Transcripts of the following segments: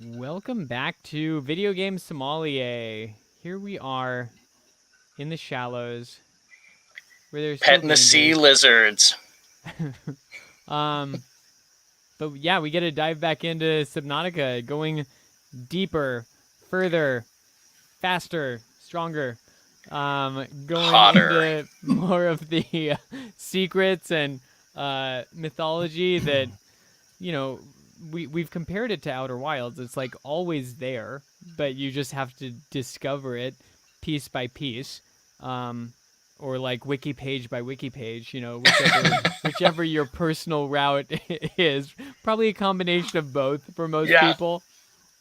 Welcome back to Videogame Sommelier. Here we are in the shallows where there's still Petting the sea danger. lizards. um, but yeah, we get to dive back into Subnautica, going deeper, further, faster, stronger. Going Hotter. into more of the secrets and mythology that we've compared it to Outer Wilds. It's like always there, but you just have to discover it piece by piece, or like wiki page by wiki page. Whichever your personal route is. Probably a combination of both for most Yeah. people.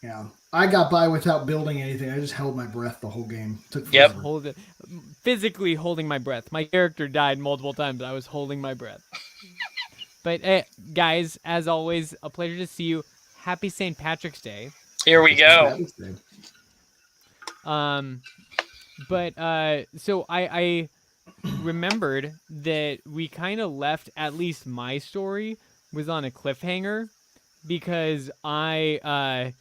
Yeah. I got by without building anything. I just held my breath the whole game. Took Yep. forever. Physically holding my breath. My character died multiple times. I was holding my breath. But guys, as always, a pleasure to see you. Happy St. Patrick's Day. Here we go. So I remembered that we kind of left, at least my story was on a cliffhanger because I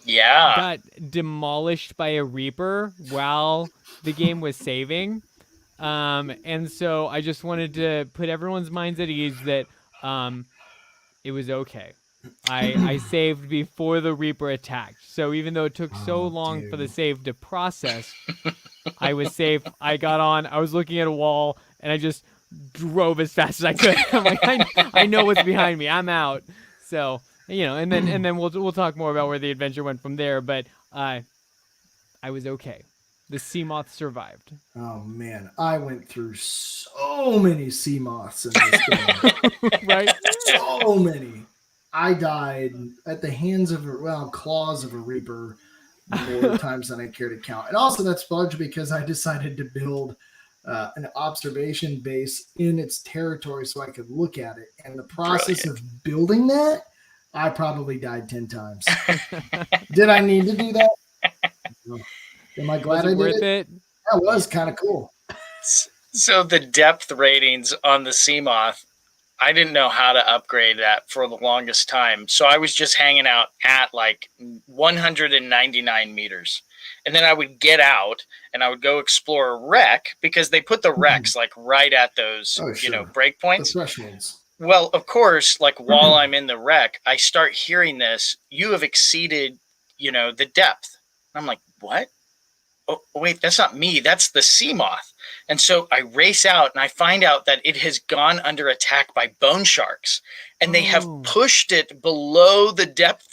got demolished by a Reaper while the game was saving. And so I just wanted to put everyone's minds at ease that it was okay. I saved before the Reaper attacked. So even though it took so long for the save to process, I was safe. I got on. I was looking at a wall, and I just drove as fast as I could. I'm like, I know what's behind me. I'm out. So and then we'll talk more about where the adventure went from there. But I was okay. The sea moth survived. Oh man, I went through so many sea moths in this game. Right? So many. I died at the hands of claws of a Reaper more times than I care to count. And also that's largely because I decided to build an observation base in its territory so I could look at it. And the process of building that, I probably died 10 times. Did I need to do that? Am I glad I did it? That was kind of cool. So the depth ratings on the Seamoth, I didn't know how to upgrade that for the longest time. So I was just hanging out at like 199 meters. And then I would get out and I would go explore a wreck because they put the wrecks like right at those, breakpoints. The thresholds. Well, of course, like while I'm in the wreck, I start hearing this, you have exceeded, the depth. I'm like, what? Oh, wait, that's not me. That's the sea moth. And so I race out and I find out that it has gone under attack by bone sharks and they have pushed it below the depth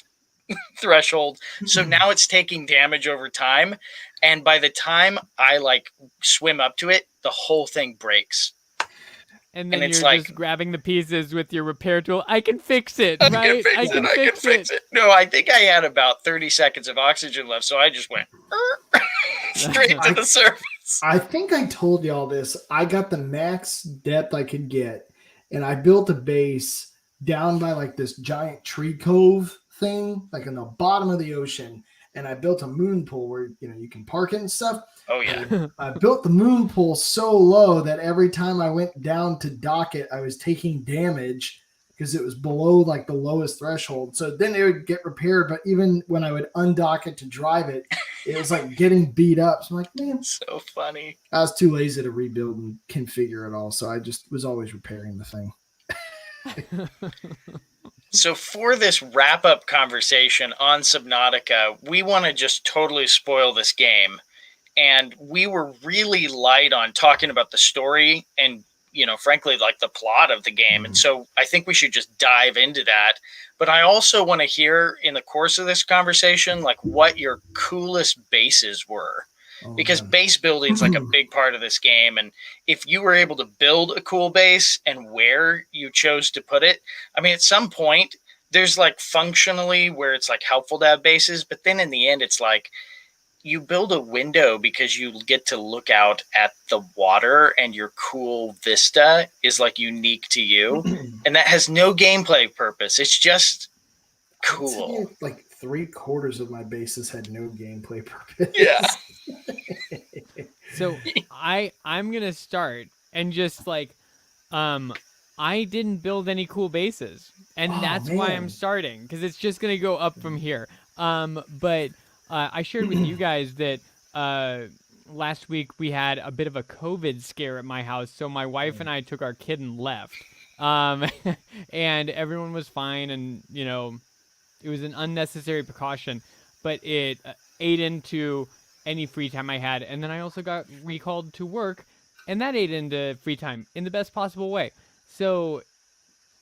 threshold. So now it's taking damage over time. And by the time I swim up to it, the whole thing breaks. And then you're just grabbing the pieces with your repair tool. I can fix it, right? I can fix it. No, I think I had about 30 seconds of oxygen left, so I just went straight to the surface. I think I told you all this. I got the max depth I could get, and I built a base down by like this giant tree cove thing, like in the bottom of the ocean. And I built a moon pool where you can park it and stuff. Oh yeah. I built the moon pool so low that every time I went down to dock it, I was taking damage because it was below like the lowest threshold. So then it would get repaired, but even when I would undock it to drive it, it was like getting beat up. So I'm like, man, so funny. I was too lazy to rebuild and configure it all, so I just was always repairing the thing. So for this wrap-up conversation on Subnautica, we want to just totally spoil this game. And we were really light on talking about the story and, frankly, like the plot of the game. And so I think we should just dive into that. But I also want to hear in the course of this conversation, like what your coolest bases were. Because base building is like a big part of this game. And if you were able to build a cool base and where you chose to put it, I mean, at some point there's like functionally where it's like helpful to have bases. But then in the end, it's like you build a window because you get to look out at the water and your cool vista is like unique to you. And that has no gameplay purpose. It's just cool. Like 3/4 of my bases had no gameplay purpose. Yeah. So I'm gonna start and just I didn't build any cool bases, and that's why I'm starting because it's just gonna go up from here. But I shared with you guys that last week we had a bit of a COVID scare at my house, so my wife and I took our kid and left. And everyone was fine, and it was an unnecessary precaution, but it ate into any free time I had. And then I also got recalled to work, and that ate into free time in the best possible way. So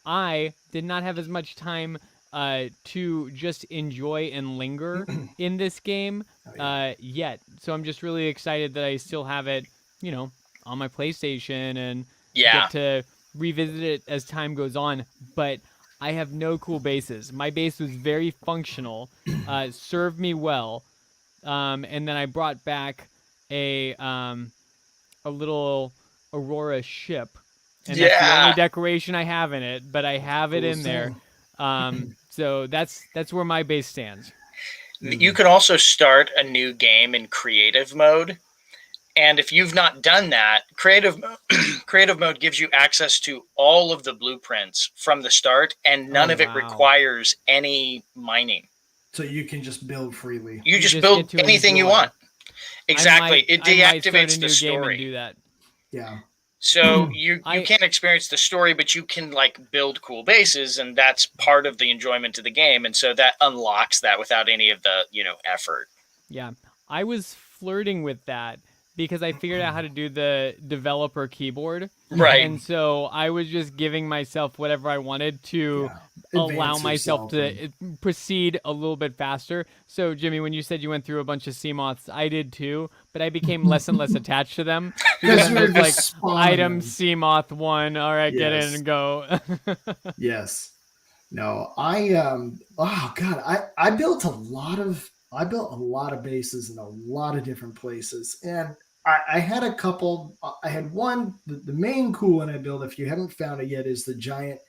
I did not have as much time to just enjoy and linger in this game yet. So I'm just really excited that I still have it, on my PlayStation and get to revisit it as time goes on. But I have no cool bases. My base was very functional, served me well, and then I brought back a little Aurora ship, and that's the only decoration I have in it. But I have it in there, so that's where my base stands. You can also start a new game in creative mode. And if you've not done that, creative mode gives you access to all of the blueprints from the start, and none of it requires any mining. So you can just build freely. You just build anything you want. Exactly. It deactivates the story. Do that. Yeah. So you can't experience the story, but you can build cool bases, and that's part of the enjoyment of the game. And so that unlocks that without any of the, effort. Yeah. I was flirting with that because I figured out how to do the developer keyboard. Right. And so I was just giving myself whatever I wanted to allow myself to proceed a little bit faster. So, Jimmy, when you said you went through a bunch of sea moths, I did too, but I became less and less attached to them. Because it was item sea moth 1, all right, get in and go. Yes. No, I built a lot of bases in a lot of different places, and I had a couple. I had one, the main cool one I built, if you haven't found it yet, is the giant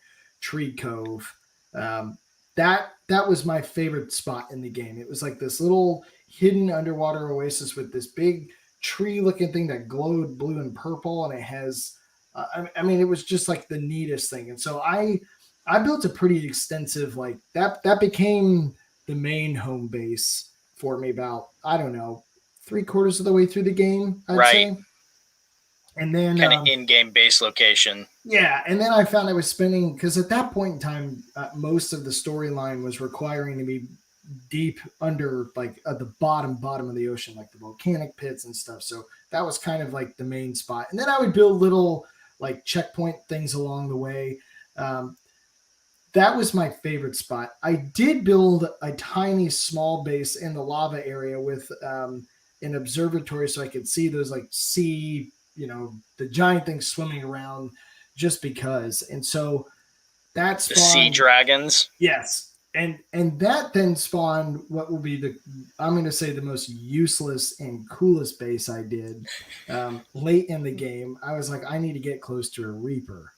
tree cove. That was my favorite spot in the game. It was like this little hidden underwater oasis with this big tree looking thing that glowed blue and purple, and it has it was just like the neatest thing. And so I built a pretty extensive, that became the main home base for me about, I don't know, 3/4 of the way through the game, I'd say. And then kind of in-game base location. Yeah, and then I found I was spending, because at that point in time, most of the storyline was requiring to be deep under, at the bottom of the ocean, like the volcanic pits and stuff. So that was kind of like the main spot. And then I would build little checkpoint things along the way. That was my favorite spot. I did build a tiny small base in the lava area with an observatory so I could see those sea, the giant things swimming around, just because. And so that spawned the sea dragons. Yes. And that then spawned what will be I'm going to say the most useless and coolest base I did late in the game. I was like, I need to get close to a Reaper.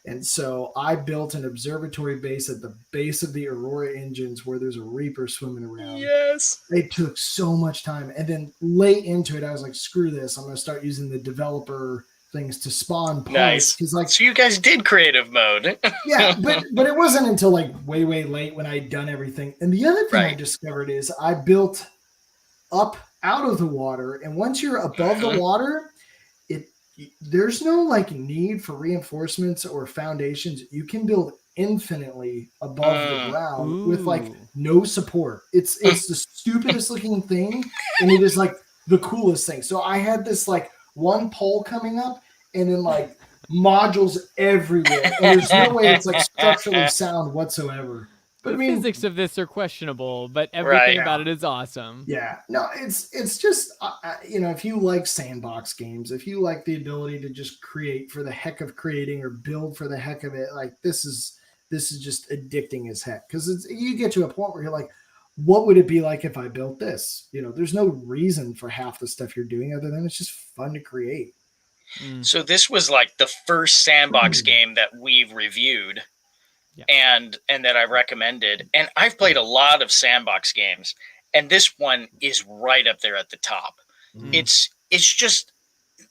And so I built an observatory base at the base of the Aurora engines where there's a Reaper swimming around. Yes. It took so much time. And then late into it, I was like, screw this. I'm going to start using the developer things to spawn parts. Nice. So you guys did creative mode. Yeah, but it wasn't until way, way late when I'd done everything. And the other thing I discovered is I built up out of the water. And once you're above the water, there's no need for reinforcements or foundations. You can build infinitely above the ground with no support. It's the stupidest looking thing, and it is the coolest thing. So I had this one pole coming up, and then modules everywhere, and there's no way it's structurally sound whatsoever. But the physics of this are questionable, but everything about it is awesome. Yeah, no, it's just if you like sandbox games, if you like the ability to just create for the heck of creating or build for the heck of it, this is just addicting as heck, because you get to a point where you're like, what would it be like if I built this? There's no reason for half the stuff you're doing other than it's just fun to create. So this was the first sandbox game that we've reviewed. Yeah. And that I recommended. And I've played a lot of sandbox games, and this one is right up there at the top. It's just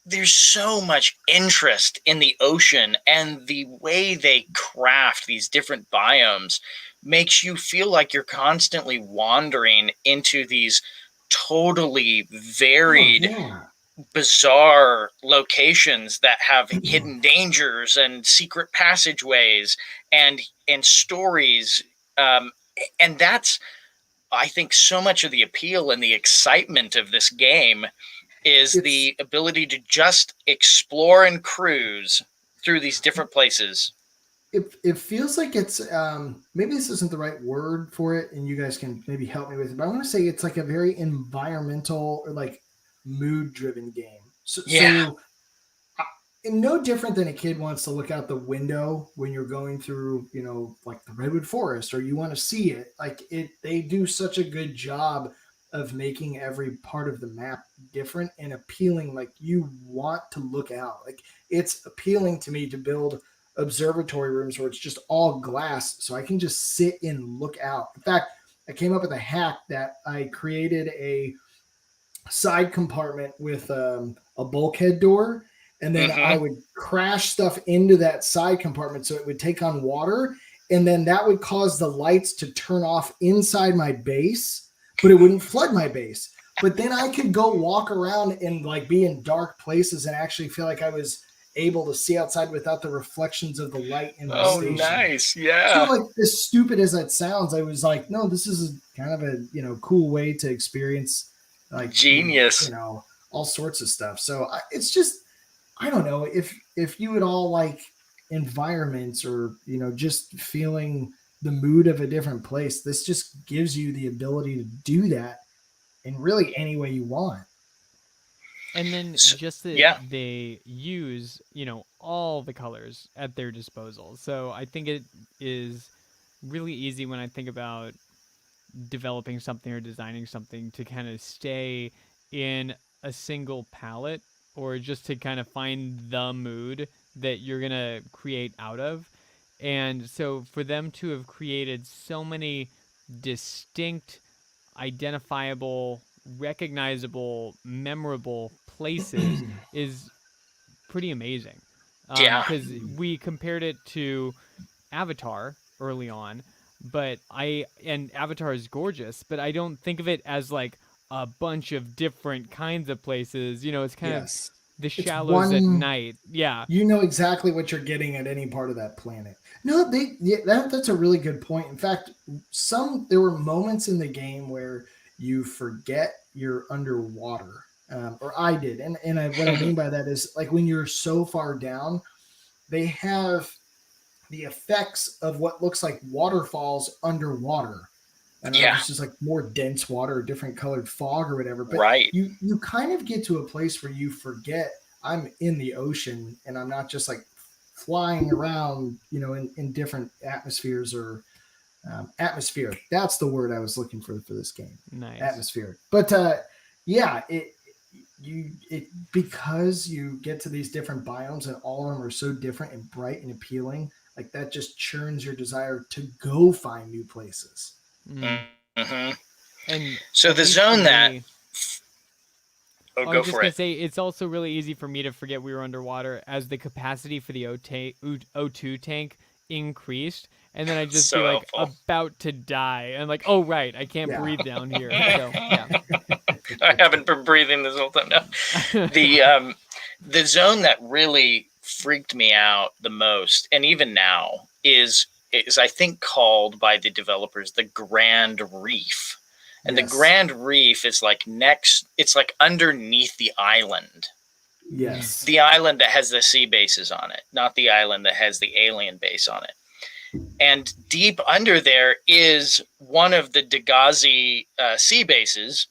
there's so much interest in the ocean, and the way they craft these different biomes makes you feel like you're constantly wandering into these totally varied, bizarre locations that have hidden dangers and secret passageways and stories. And that's, I think, so much of the appeal and the excitement of this game is the ability to just explore and cruise through these different places. It feels like it's maybe this isn't the right word for it, and you guys can maybe help me with it, but I want to say it's like a very environmental or like mood driven game. So no different than a kid wants to look out the window when you're going through, you know, like the redwood forest, or you want to see it. Like they do such a good job of making every part of the map different and appealing. Like you want to look out. Like it's appealing to me to build observatory rooms where it's just all glass, so I can just sit and look out. In fact, I came up with a hack that I created a side compartment with a bulkhead door, and then I would crash stuff into that side compartment so it would take on water, and then that would cause the lights to turn off inside my base, but it wouldn't flood my base. But then I could go walk around and like be in dark places and actually feel like I was able to see outside without the reflections of the light in the station. Oh, nice. Yeah. So like, as stupid as that sounds, I was like, no, this is kind of a, you know, cool way to experience like genius, you know, all sorts of stuff. So it's just, I don't know if you would all like environments, or, you know, just feeling the mood of a different place. This just gives you the ability to do that in really any way you want. And then just that they use, you know, all the colors at their disposal. So I think it is really easy when I think about developing something or designing something to kind of stay in a single palette, or just to kind of find the mood that you're going to create out of. And so for them to have created so many distinct, identifiable, recognizable, memorable places is pretty amazing. Because we compared it to Avatar early on, and Avatar is gorgeous, but I don't think of it as like a bunch of different kinds of places. You know, it's kind of the shallows at night. Yeah. You know exactly what you're getting at any part of that planet. No, that's a really good point. In fact, there were moments in the game where you forget you're underwater, or I did. And what I mean by that is, like, when you're so far down, they have the effects of what looks like waterfalls underwater. I don't know if it's just like more dense water or different colored fog or whatever. But you kind of get to a place where you forget I'm in the ocean and I'm not just like flying around, you know, in different atmospheres or atmosphere. That's the word I was looking for this game. Nice. Atmosphere. But because you get to these different biomes and all of them are so different and bright and appealing, like that just churns your desire to go find new places. And And so the zone that I was just gonna say, it's also really easy for me to forget we were underwater as the capacity for the O2 tank increased, and then I just be like about to die, and like, oh right, I can't breathe down here. So I haven't been breathing this whole time now. The zone that really freaked me out the most, and even now, is I think called by the developers the Grand Reef. And the Grand Reef is like it's like underneath the island. Yes. The island that has the sea bases on it, not the island that has the alien base on it. And deep under there is one of the Dagazi sea bases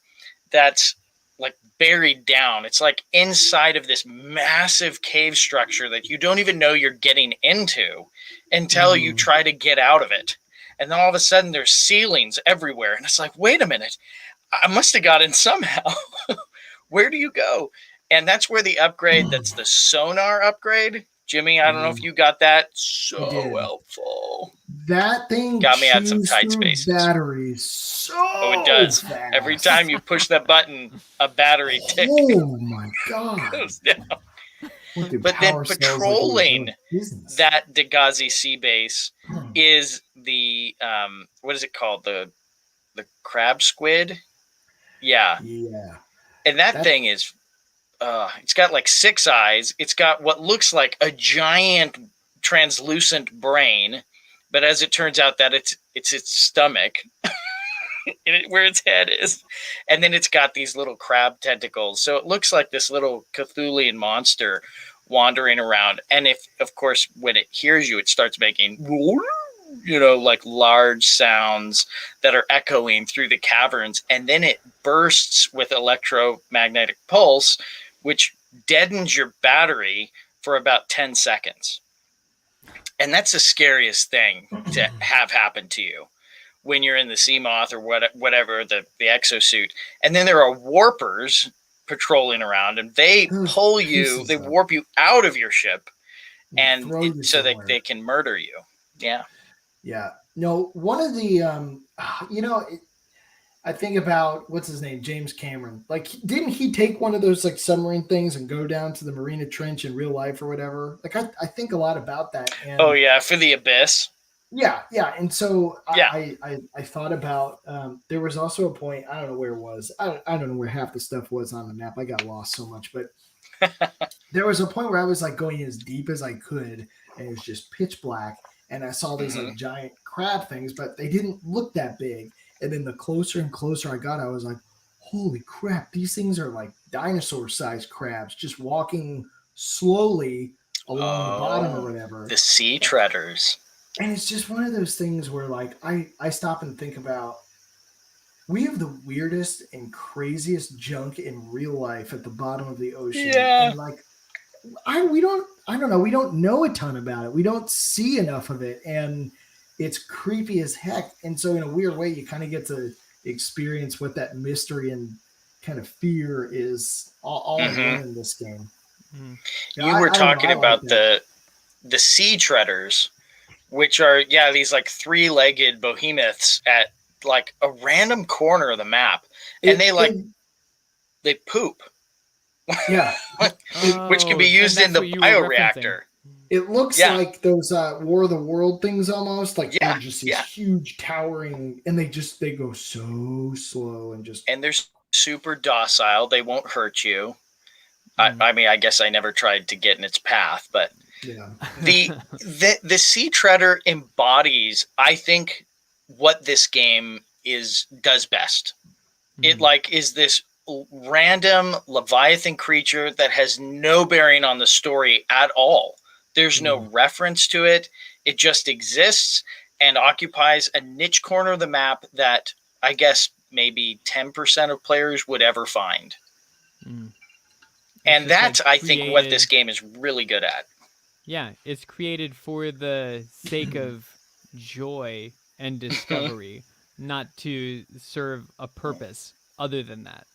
that's like buried down. It's like inside of this massive cave structure that you don't even know you're getting into until you try to get out of it. And then all of a sudden there's ceilings everywhere. And it's like, wait a minute, I must have got in somehow. Where do you go? And that's where the upgrade, that's the sonar upgrade, Jimmy, I don't know if you got that. So helpful. That thing got me at some tight through spaces. batteries so it does. fast. Every time you push that button, a battery tick. Oh my god! Goes down. But then patrolling that Dagazi sea base is the what is it called? The crab squid? Yeah. And that thing is it's got like 6 eyes. It's got what looks like a giant translucent brain, but as it turns out that it's its stomach where its head is. And then it's got these little crab tentacles. So it looks like this little Cthulhian monster wandering around. And if, of course, when it hears you, it starts making, like large sounds that are echoing through the caverns. And then it bursts with electromagnetic pulse, which deadens your battery for about 10 seconds. And that's the scariest thing to have happen to you when you're in the sea moth or whatever, the exosuit. And then there are warpers patrolling around, and they pull you, they warp you out of your ship, and so that they can murder you. Yeah. Yeah. No, one of the, I think about, what's his name? James Cameron. Like, didn't he take one of those like submarine things and go down to the Marina Trench in real life or whatever? Like, I think a lot about that. And, oh yeah. For the Abyss. Yeah. And so I thought about, there was also a point, I don't know where it was. I don't know where half the stuff was on the map. I got lost so much, but there was a point where I was like going as deep as I could, and it was just pitch black. And I saw these like giant crab things, but they didn't look that big. And then the closer and closer I got, I was like, holy crap, these things are like dinosaur-sized crabs just walking slowly along the bottom or whatever. The sea treaders. And it's just one of those things where like I stop and think about, we have the weirdest and craziest junk in real life at the bottom of the ocean. Yeah. And like we don't know a ton about it. We don't see enough of it, and it's creepy as heck. And so in a weird way, you kind of get to experience what that mystery and kind of fear is all in this game. You were talking about the sea treaders, which are these like 3-legged behemoths at like a random corner of the map, and they poop. Yeah. Which can be used in the bioreactor. It looks like those War of the World things almost, like they're just these huge towering, and they go so slow and they're super docile. They won't hurt you. I mean, I guess I never tried to get in its path, but the sea treader embodies, I think, what this game does best. It like is this random Leviathan creature that has no bearing on the story at all. There's no reference to it. It just exists and occupies a niche corner of the map that I guess maybe 10% of players would ever find. And that's, I think, what this game is really good at. Yeah, it's created for the sake of joy and discovery, not to serve a purpose other than that.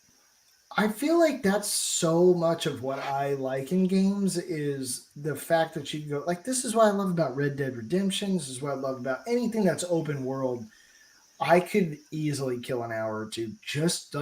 I feel like that's so much of what I like in games is the fact that you can go, like, this is what I love about Red Dead Redemption. This is what I love about anything that's open world. I could easily kill an hour or two just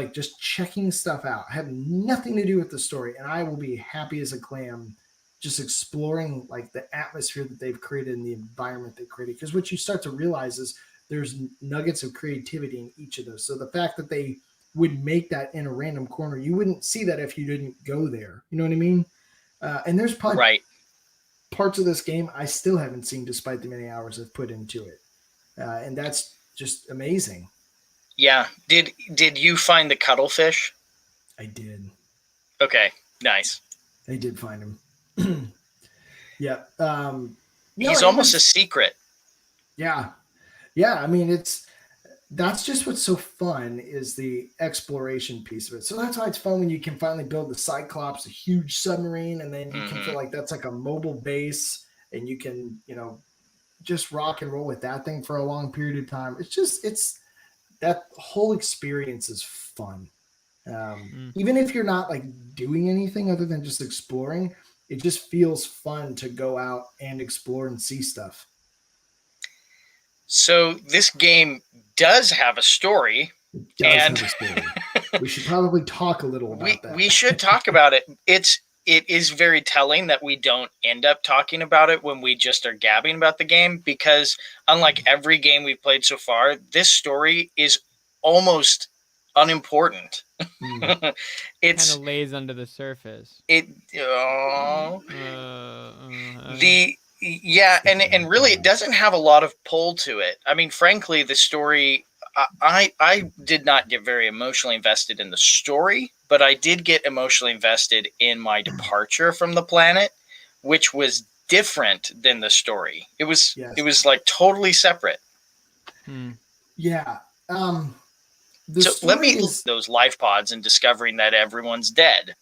checking stuff out. I have nothing to do with the story, and I will be happy as a clam just exploring like the atmosphere that they've created and the environment they created. Because what you start to realize is there's nuggets of creativity in each of those. So the fact that they would make that in a random corner, you wouldn't see that if you didn't go there. You know what I mean? And there's probably parts of this game I still haven't seen despite the many hours I've put into it. And that's just amazing. Yeah. Did you find the cuttlefish? I did. Okay. Nice. I did find him. Yeah. He's almost a secret. Yeah. Yeah. I mean, that's just what's so fun is the exploration piece of it. So that's why it's fun when you can finally build the Cyclops, a huge submarine, and then you can feel like that's like a mobile base, and you can, just rock and roll with that thing for a long period of time. It's that whole experience is fun. Even if you're not like doing anything other than just exploring, it just feels fun to go out and explore and see stuff. So this game does have a story. It does have a story. We should probably talk a little about that. We should talk about it. It is very telling that we don't end up talking about it when we just are gabbing about the game, because unlike every game we've played so far, this story is almost unimportant. It kind of lays under the surface. And really it doesn't have a lot of pull to it. I mean, frankly, the story, I did not get very emotionally invested in the story, but I did get emotionally invested in my departure from the planet, which was different than the story. It was like totally separate. Yeah. So let me those life pods and discovering that everyone's dead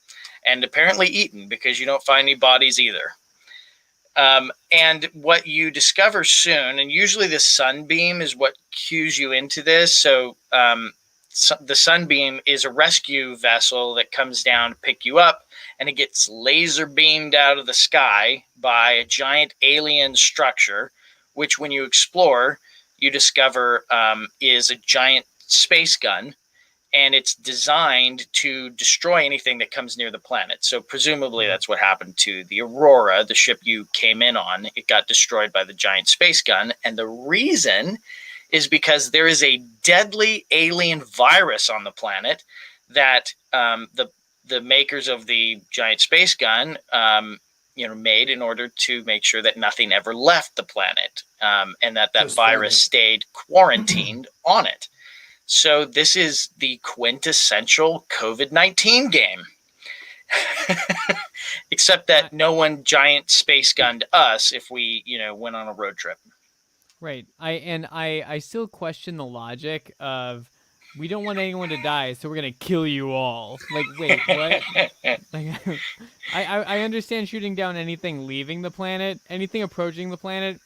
and apparently eaten, because you don't find any bodies either. And what you discover soon, and usually the sunbeam is what cues you into this. So the sunbeam is a rescue vessel that comes down to pick you up, and it gets laser beamed out of the sky by a giant alien structure, which when you explore, you discover is a giant space gun, and it's designed to destroy anything that comes near the planet. So presumably that's what happened to the Aurora, the ship you came in on. It got destroyed by the giant space gun. And the reason is because there is a deadly alien virus on the planet that the makers of the giant space gun made in order to make sure that nothing ever left the planet, and that virus stayed quarantined on it. So this is the quintessential COVID-19 game. Except that no one giant space gunned us if we, went on a road trip. Right. I still question the logic of, we don't want anyone to die, so we're gonna kill you all. Like, wait, what? Like, I understand shooting down anything leaving the planet, anything approaching the planet.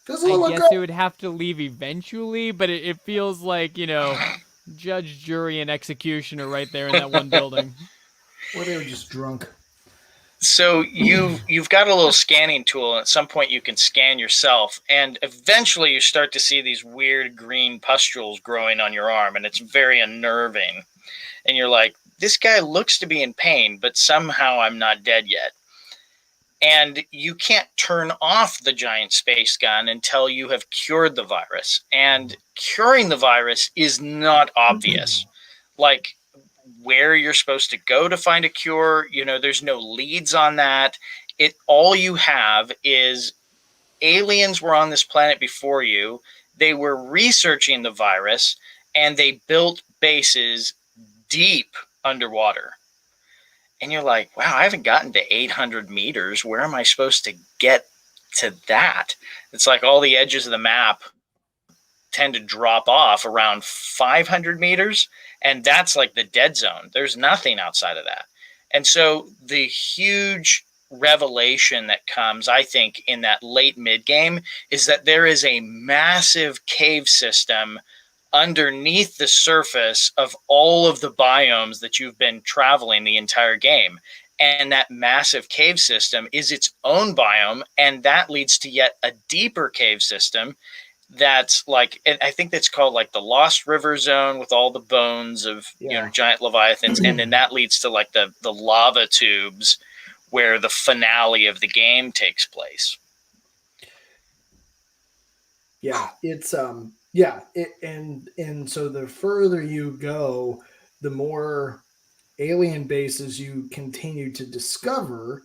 I guess it would have to leave eventually, but it feels like, judge, jury, and executioner right there in that one building. Or they were just drunk. So you've got a little scanning tool, and at some point you can scan yourself, and eventually you start to see these weird green pustules growing on your arm, and it's very unnerving. And you're like, this guy looks to be in pain, but somehow I'm not dead yet. And you can't turn off the giant space gun until you have cured the virus. And curing the virus is not obvious. Like, where you're supposed to go to find a cure, there's no leads on that. All you have is aliens were on this planet before you. They were researching the virus, and they built bases deep underwater. And you're like, wow, I haven't gotten to 800 meters. Where am I supposed to get to that? It's like all the edges of the map tend to drop off around 500 meters. And that's like the dead zone. There's nothing outside of that. And so the huge revelation that comes, I think, in that late mid game is that there is a massive cave system underneath the surface of all of the biomes that you've been traveling the entire game. And that massive cave system is its own biome, and that leads to yet a deeper cave system that's like, and I think that's called like the Lost River Zone, with all the bones of giant leviathans, and then that leads to like the lava tubes where the finale of the game takes place. Yeah, it's and so the further you go, the more alien bases you continue to discover,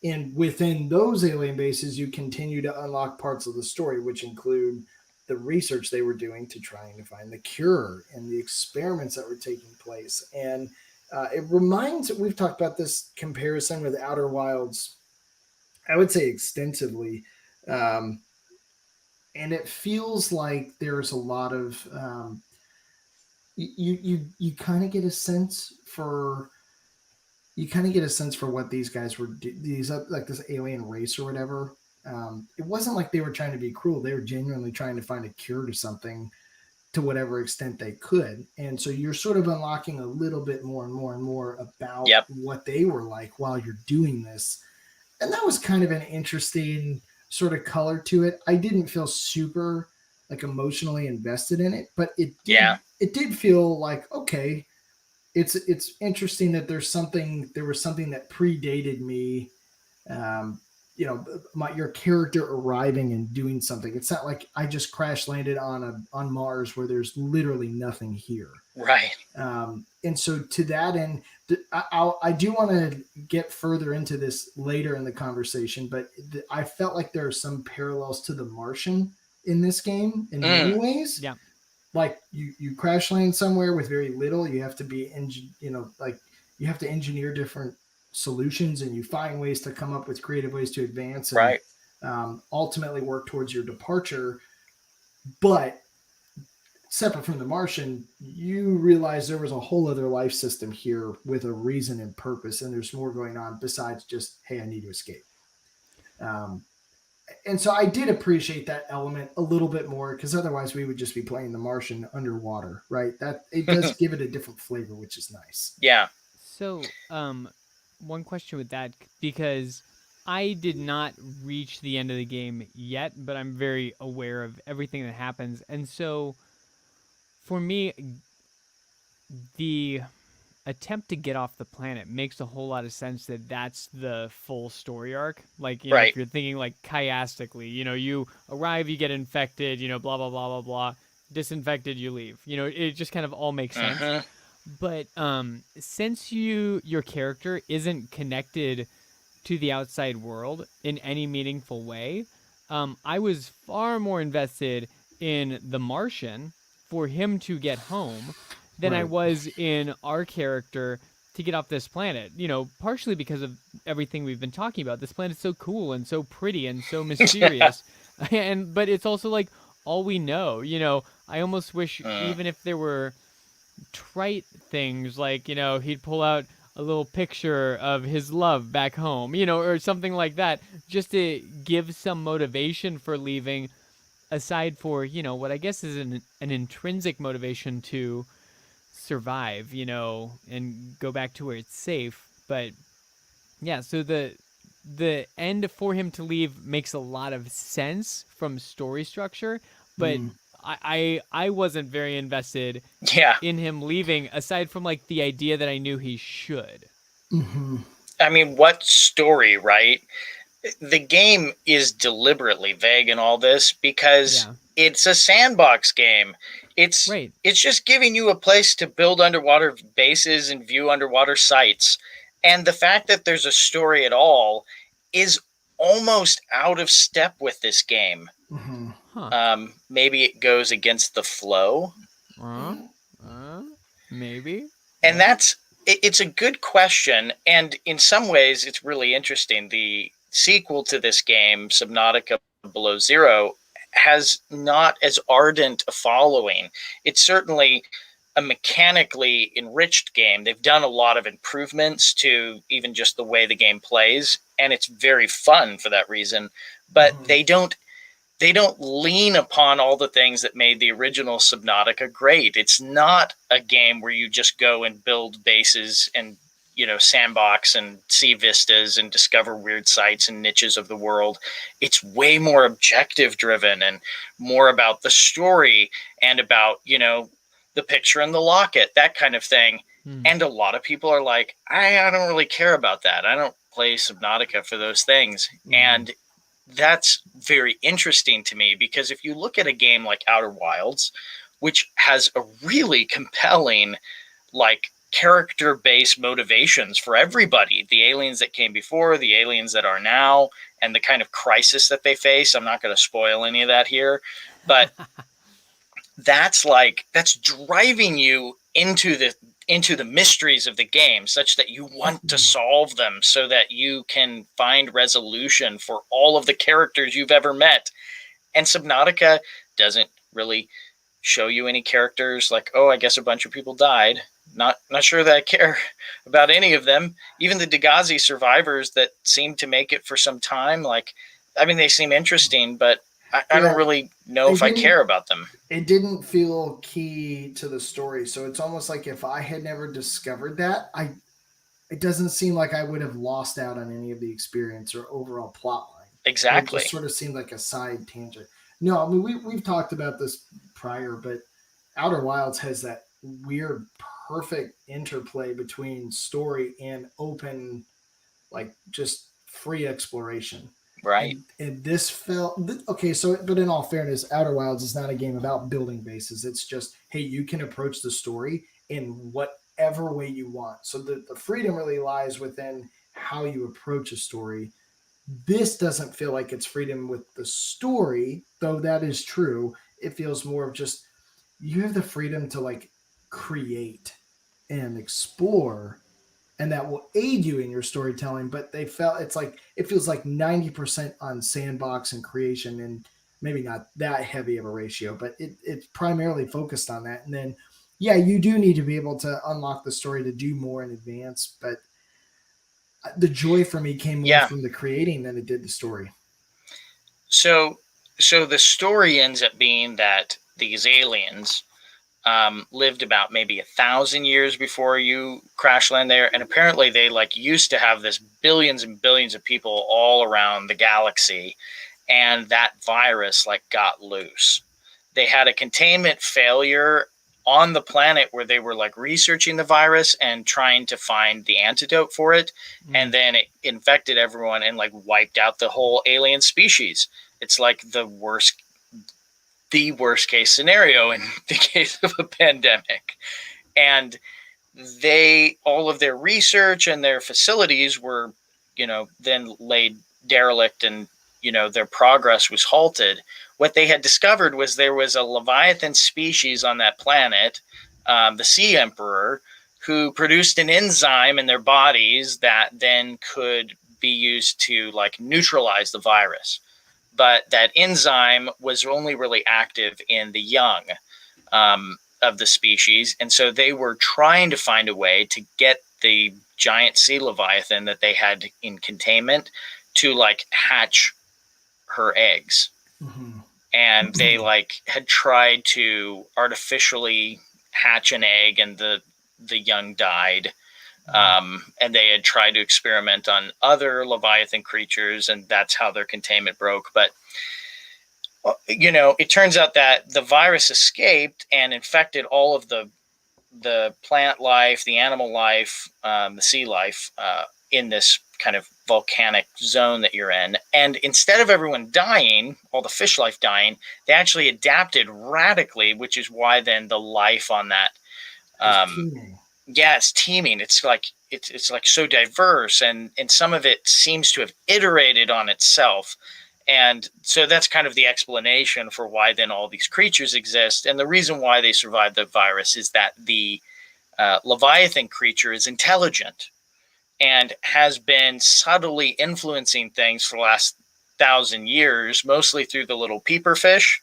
and within those alien bases you continue to unlock parts of the story, which include the research they were doing to trying to find the cure and the experiments that were taking place. And it reminds, we've talked about this comparison with Outer Wilds, I would say extensively. And it feels like there's a lot of you kind of get a sense for what these guys were like this alien race or whatever. It wasn't like they were trying to be cruel. They were genuinely trying to find a cure to something to whatever extent they could. And so you're sort of unlocking a little bit more and more and more about what they were like while you're doing this. and that was kind of an interesting sort of color to it. I didn't feel super like emotionally invested in it, but it did feel like, okay, it's interesting that there was something that predated me. um, your character arriving and doing something. It's not like I just crash landed on Mars where there's literally nothing here. Right. And so to that end, I do want to get further into this later in the conversation, but I felt like there are some parallels to the Martian in this game in many ways. Yeah. Like you crash land somewhere with very little. You have to be, you have to engineer different solutions, and you find ways to come up with creative ways to advance and right. Ultimately work towards your departure. But separate from the Martian, you realize there was a whole other life system here with a reason and purpose, and there's more going on besides just, hey, I need to escape. And so I did appreciate that element a little bit more, because otherwise we would just be playing the Martian underwater, right? That it does give it a different flavor, which is nice. Yeah. So, one question with that, because I did not reach the end of the game yet, but I'm very aware of everything that happens. And so, for me, the attempt to get off the planet makes a whole lot of sense, that that's the full story arc. Like, you know, if you're thinking like chiastically, you know, you arrive, you get infected, you know, blah, blah, blah, blah, blah, disinfected, you leave. You know, it just kind of all makes sense. But since your character isn't connected to the outside world in any meaningful way, I was far more invested in the Martian for him to get home than I was in our character to get off this planet. You know, partially because of everything we've been talking about. This planet's so cool and so pretty and so mysterious. But it's also like all we know. You know, I almost wish even if there were trite things like, you know, he'd pull out a little picture of his love back home, you know, or something like that, just to give some motivation for leaving, aside for, you know, what I guess is an intrinsic motivation to survive, you know, and go back to where it's safe. But yeah, so the end for him to leave makes a lot of sense from story structure, but I wasn't very invested in him leaving, aside from like the idea that I knew he should. I mean, what story, right? The game is deliberately vague in all this because it's a sandbox game. It's just giving you a place to build underwater bases and view underwater sites. And the fact that there's a story at all is almost out of step with this game. Maybe it goes against the flow. Maybe. And it's a good question. And in some ways, it's really interesting. The sequel to this game, Subnautica Below Zero, has not as ardent a following. It's certainly a mechanically enriched game. They've done a lot of improvements to even just the way the game plays, and it's very fun for that reason. But they don't lean upon all the things that made the original Subnautica great. It's not a game where you just go and build bases and, you know, sandbox and see vistas and discover weird sites and niches of the world. It's way more objective driven and more about the story and about, you know, the picture and the locket, that kind of thing. And a lot of people are like, I don't really care about that. I don't play Subnautica for those things. And that's very interesting to me, because if you look at a game like Outer Wilds, which has a really compelling, like, character-based motivations for everybody, the aliens that came before, the aliens that are now, and the kind of crisis that they face. I'm not going to spoil any of that here, but that's driving you into the mysteries of the game, such that you want to solve them so that you can find resolution for all of the characters you've ever met. And Subnautica doesn't really show you any characters like, oh, I guess a bunch of people died. Not sure that I care about any of them. Even the Dagazi survivors that seem to make it for some time, like, I mean, they seem interesting, but I don't really know if I care about them. It didn't feel key to the story. So it's almost like if I had never discovered that, it doesn't seem like I would have lost out on any of the experience or overall plot line. Exactly. It just sort of seemed like a side tangent. No, I mean, we've talked about this prior, but Outer Wilds has that weird, perfect interplay between story and open, like just free exploration. Right. And this felt okay. So, but in all fairness, Outer Wilds is not a game about building bases. It's just, hey, you can approach the story in whatever way you want. So the freedom really lies within how you approach a story. This doesn't feel like it's freedom with the story, though that is true. It feels more of just you have the freedom to like create and explore, and that will aid you in your storytelling. But it feels like 90% on sandbox and creation, and maybe not that heavy of a ratio, but it's primarily focused on that. And then, yeah, you do need to be able to unlock the story to do more in advance, but the joy for me came more from the creating than it did the story. So the story ends up being that these aliens lived about maybe 1,000 years before you crash land there, and apparently they like used to have this billions and billions of people all around the galaxy, and that virus like got loose. They had a containment failure on the planet where they were like researching the virus and trying to find the antidote for it, and then it infected everyone and like wiped out the whole alien species. It's like the worst case scenario in the case of a pandemic. And all of their research and their facilities were, then laid derelict, and, their progress was halted. What they had discovered was there was a Leviathan species on that planet, the Sea Emperor, who produced an enzyme in their bodies that then could be used to like neutralize the virus. But that enzyme was only really active in the young of the species. And so they were trying to find a way to get the giant sea leviathan that they had in containment to like hatch her eggs. Mm-hmm. And they like had tried to artificially hatch an egg, and the young died. And they had tried to experiment on other Leviathan creatures, and that's how their containment broke. But, it turns out that the virus escaped and infected all of the plant life, the animal life, the sea life in this kind of volcanic zone that you're in. And instead of everyone dying, all the fish life dying, they actually adapted radically, which is why then the life on that it's teeming. It's like so diverse, and some of it seems to have iterated on itself. And so that's kind of the explanation for why then all these creatures exist. And the reason why they survived the virus is that the Leviathan creature is intelligent and has been subtly influencing things for the last 1,000 years, mostly through the little peeper fish,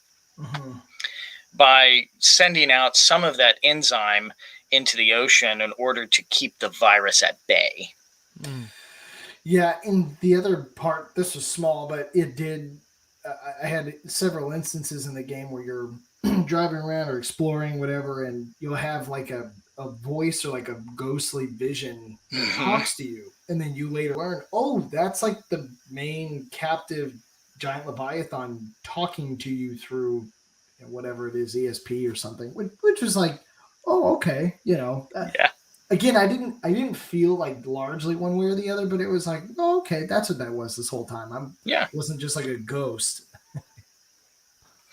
by sending out some of that enzyme into the ocean in order to keep the virus at bay. Yeah, and the other part, this was small, but it did. I had several instances in the game where you're driving around or exploring, whatever, and you'll have like a voice or like a ghostly vision that talks to you. And then you later learn, oh, that's like the main captive giant Leviathan talking to you through whatever it is, ESP or something, which was like, oh, okay, yeah. Again, I didn't feel like largely one way or the other, but it was like, oh, okay, that's what that was this whole time. It wasn't just like a ghost.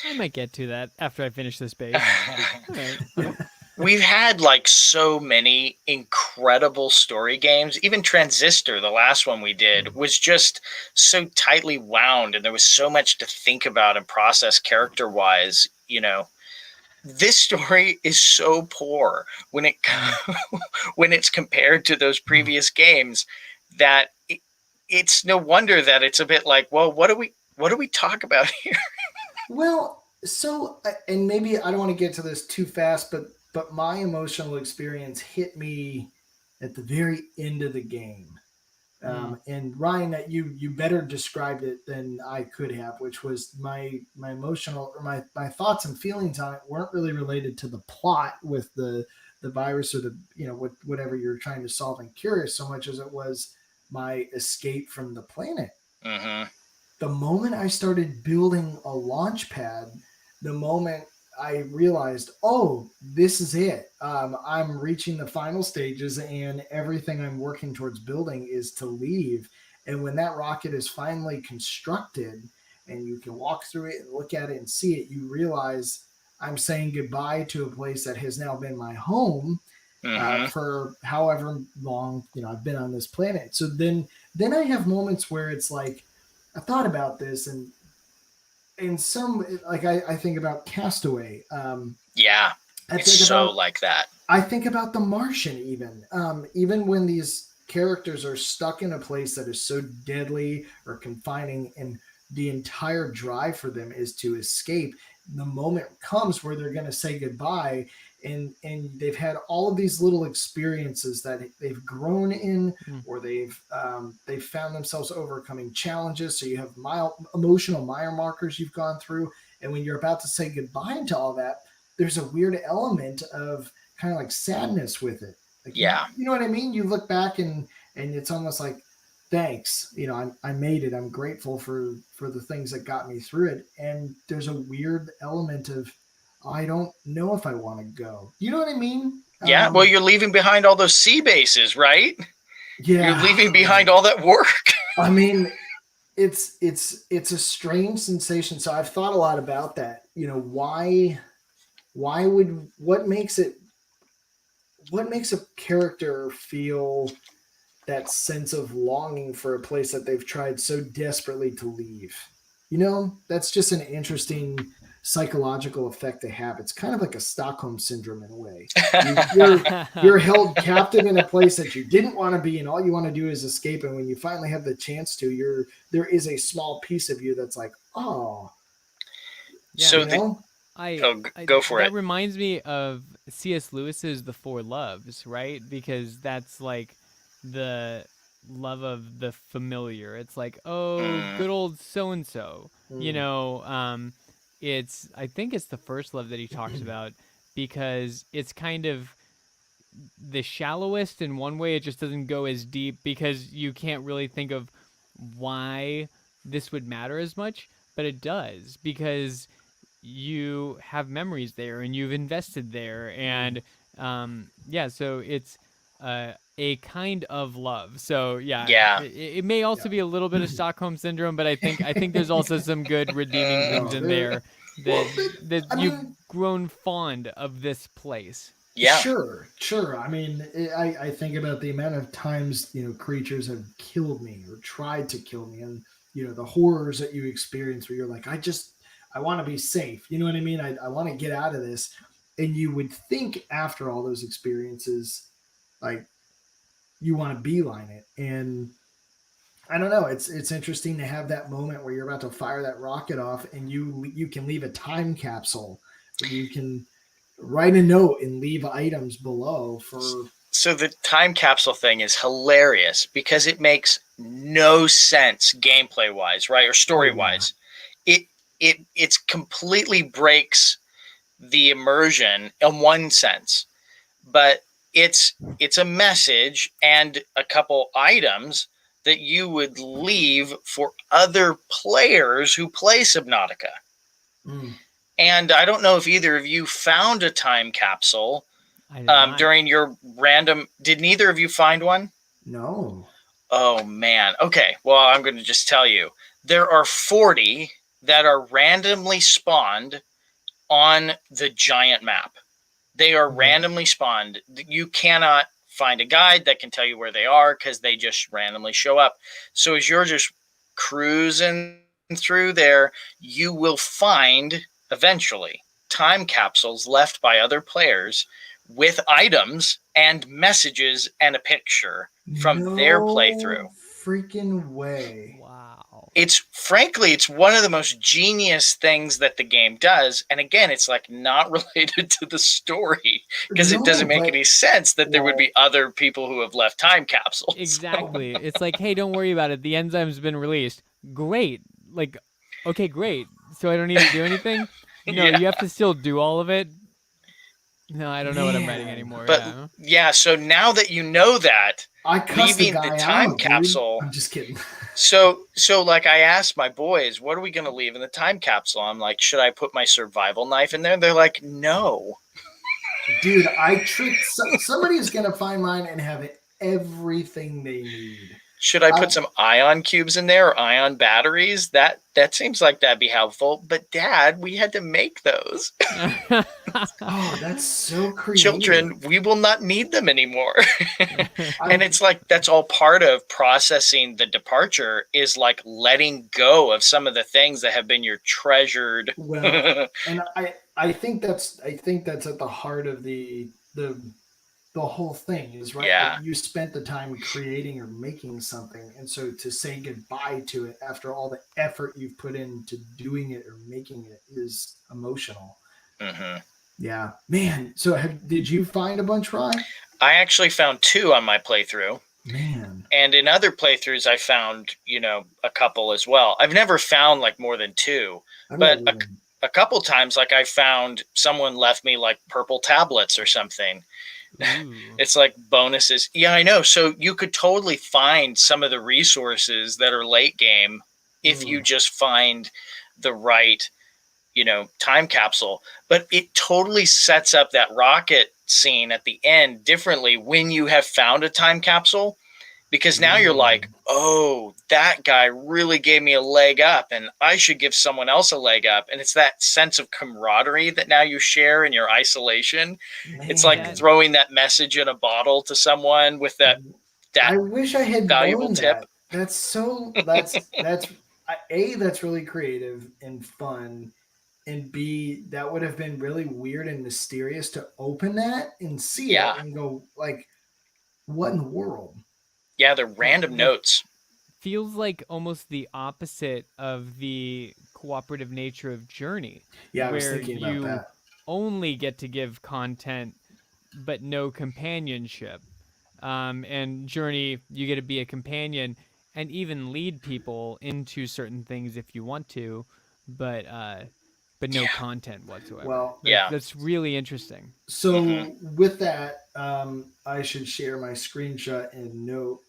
I might get to that after I finish this base. We've had like so many incredible story games. Even Transistor, the last one we did, was just so tightly wound, and there was so much to think about and process character-wise, This story is so poor when it's compared to those previous games that it's no wonder that it's a bit like, well, what do we talk about here? Well, so, and maybe I don't want to get to this too fast, but my emotional experience hit me at the very end of the game. And Ryan, you better described it than I could have, which was my emotional or my thoughts and feelings on it weren't really related to the plot with the virus or the whatever you're trying to solve and cure so much as it was my escape from the planet. Mm-hmm. The moment I started building a launch pad, the moment I realized, oh, this is it. I'm reaching the final stages, and everything I'm working towards building is to leave. And when that rocket is finally constructed and you can walk through it and look at it and see it, you realize I'm saying goodbye to a place that has now been my home for however long I've been on this planet. So then I have moments where it's like I thought about this, and in some I think about Castaway. Yeah, I think so about like that. I think about The Martian, even when these characters are stuck in a place that is so deadly or confining, and the entire drive for them is to escape. The moment comes where they're going to say goodbye, and they've had all of these little experiences that they've grown in, or they've found themselves overcoming challenges. So you have emotional mile markers you've gone through, and when you're about to say goodbye to all that, there's a weird element of kind of like sadness with it. Like, yeah. You know what I mean? You look back and it's almost like, thanks, I made it. I'm grateful for the things that got me through it. And there's a weird element of, I don't know if I want to go. You know what I mean? Yeah. Well, you're leaving behind all those sea bases, right? Yeah. You're leaving behind all that work. I mean, it's a strange sensation. So I've thought a lot about that. What makes a character feel that sense of longing for a place that they've tried so desperately to leave? That's just an interesting psychological effect to have. It's kind of like a Stockholm syndrome in a way. You're held captive in a place that you didn't want to be, and all you want to do is escape. And when you finally have the chance to, there is a small piece of you that's like, oh. Yeah. So go for it. That reminds me of C.S. Lewis's The Four Loves, right? Because that's like the love of the familiar. It's like, good old so-and-so. I think it's the first love that he talks about, because it's kind of the shallowest in one way. It just doesn't go as deep because you can't really think of why this would matter as much, but it does, because you have memories there and you've invested there, and so it's a kind of love. So it may also be a little bit of Stockholm syndrome, but I think there's also some good redeeming things in there that you've grown fond of this place. Yeah, sure. I mean, I think about the amount of times creatures have killed me or tried to kill me, and the horrors that you experience where you're like, I want to be safe. You know what I mean? I want to get out of this. And you would think after all those experiences, like, you want to beeline it. And I don't know. It's interesting to have that moment where you're about to fire that rocket off, and you can leave a time capsule where you can write a note and leave items below for. So the time capsule thing is hilarious because it makes no sense gameplay wise, right? Or story wise. It's completely breaks the immersion in one sense, but it's a message and a couple items that you would leave for other players who play Subnautica. And I don't know if either of you found a time capsule during your random. Did neither of you find one? No. Oh man. Okay. Well, I'm going to just tell you, there are 40 that are randomly spawned on the giant map. They are randomly spawned. You cannot find a guide that can tell you where they are because they just randomly show up. So as you're just cruising through there, you will find eventually time capsules left by other players with items and messages and a picture from their playthrough. freaking way. Wow. It's one of the most genius things that the game does. And again, it's like not related to the story because it doesn't make any sense that there would be other people who have left time capsules. Exactly. It's like, hey, don't worry about it. The enzyme's been released. Great. Like, okay, great. So I don't need to do anything? No, you have to still do all of it. No, I don't know what I'm writing anymore. But so now that you know that, leaving the time capsule. I'm just kidding. So like I asked my boys, what are we going to leave in the time capsule? I'm like, should I put my survival knife in there? They're like, no. Dude, I tricked somebody's going to find mine and have everything they need. Should I put some ion cubes in there or ion batteries? That seems like that'd be helpful. But Dad, we had to make those. Oh, that's so creative. Children, we will not need them anymore. And it's like that's all part of processing the departure is like letting go of some of the things that have been your treasured. Well, and I think that's at the heart of the whole thing is right. Yeah. Like you spent the time creating or making something, and so to say goodbye to it after all the effort you've put into doing it or making it is emotional. Mm-hmm. Yeah, man. So did you find a bunch, Ryan? I actually found 2 on my playthrough. Man. And in other playthroughs, I found, a couple as well. I've never found like more than 2, but a couple times, like I found someone left me like purple tablets or something. It's like bonuses. Yeah, I know. So you could totally find some of the resources that are late game if you just find the right, time capsule. But it totally sets up that rocket scene at the end differently when you have found a time capsule, because now you're like, oh, that guy really gave me a leg up and I should give someone else a leg up. And it's that sense of camaraderie that now you share in your isolation. Man. It's like throwing that message in a bottle to someone with that I wish I had valuable tip. That's that's really creative and fun. And B, that would have been really weird and mysterious to open that and see it and go like, what in the world? Yeah, they're random notes. Feels like almost the opposite of the cooperative nature of Journey. Yeah, I was thinking about that. Where you only get to give content, but no companionship. And Journey, you get to be a companion and even lead people into certain things if you want to, but no content whatsoever. Well, that's really interesting. So with that, I should share my screenshot and note.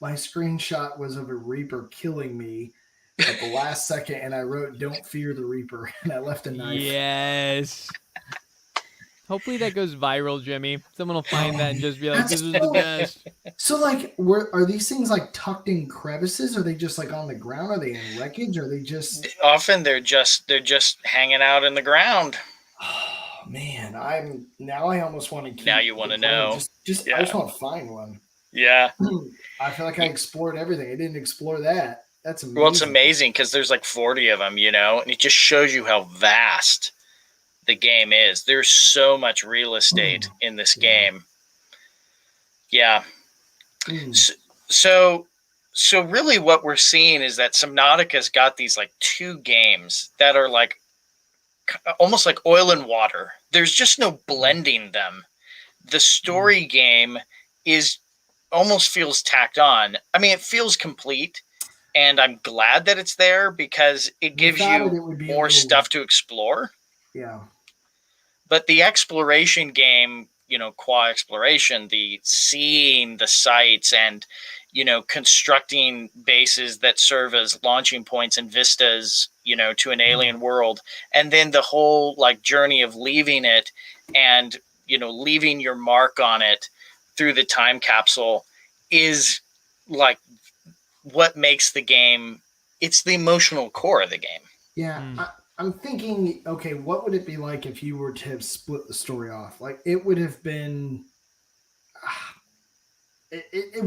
My screenshot was of a Reaper killing me at the last second, and I wrote, "Don't fear the Reaper," and I left a knife. Yes. Hopefully that goes viral, Jimmy. Someone will find that and just be like, "This is the best." So, like, are these things like tucked in crevices? Are they just like on the ground? Are they in wreckage? Are they just? Often they're just hanging out in the ground. Oh man, I almost want to keep. Now you want to know? I just want to find one. Yeah. I feel like I explored everything. I didn't explore that. That's amazing. Well, it's amazing because there's like 40 of them, and it just shows you how vast the game is. There's so much real estate in this game. Yeah. So really what we're seeing is that Subnautica's got these like 2 games that are like almost like oil and water. There's just no blending them. The story game almost feels tacked on. I mean, it feels complete, and I'm glad that it's there because it gives you more stuff to explore. Yeah. But the exploration game, qua exploration, the seeing the sites and, constructing bases that serve as launching points and vistas, to an alien world. And then the whole like journey of leaving it and, leaving your mark on it through the time capsule is like what makes the game. It's the emotional core of the game. Yeah. I'm thinking, okay, what would it be like if you were to have split the story off? Like it would have been, it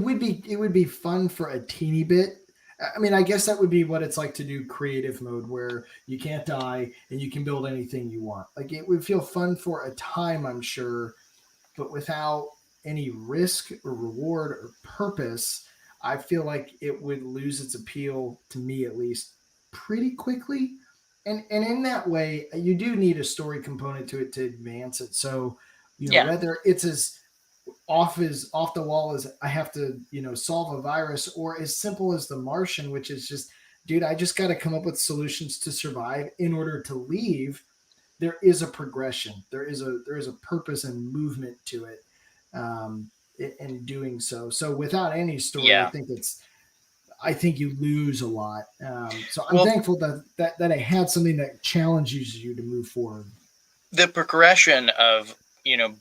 would be fun for a teeny bit. I mean, I guess that would be what it's like to do creative mode where you can't die and you can build anything you want. Like it would feel fun for a time, I'm sure, but without any risk or reward or purpose. I feel like it would lose its appeal, to me at least, pretty quickly. And in that way, you do need a story component to it to advance it. So, Yeah. whether it's as off the wall as I have to, solve a virus, or as simple as the Martian, which is just, dude, I just got to come up with solutions to survive in order to leave. There is a progression. There is a purpose and movement to it, in doing so. So without any story, Yeah. I think you lose a lot. So I'm thankful that I had something that challenges you to move forward. The progression of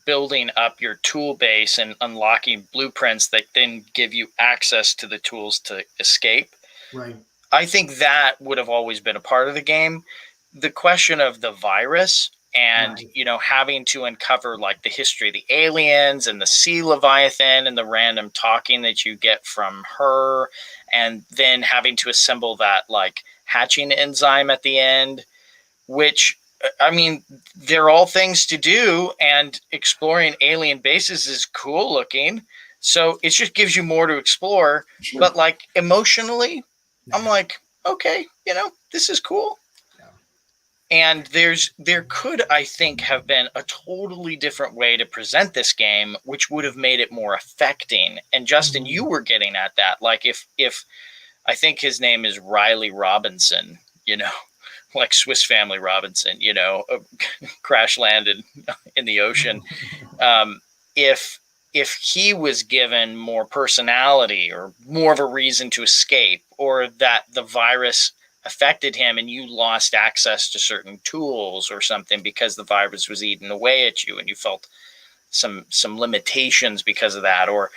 building up your tool base and unlocking blueprints that then give you access to the tools to escape. Right. I think that would have always been a part of the game. The question of the virus and Right. having to uncover like the history of the aliens and the sea leviathan and the random talking that you get from her, and then having to assemble that like hatching enzyme at the end, which, I mean, they're all things to do, and exploring alien bases is cool looking. So it just gives you more to explore. Sure. But like emotionally, I'm like, okay, this is cool. Yeah. And there could, I think, have been a totally different way to present this game, which would have made it more affecting. And Justin, you were getting at that. Like if I think his name is Riley Robinson, like Swiss Family Robinson, crash landed in the ocean. If he was given more personality or more of a reason to escape, or that the virus affected him and you lost access to certain tools or something because the virus was eating away at you and you felt some limitations because of that, or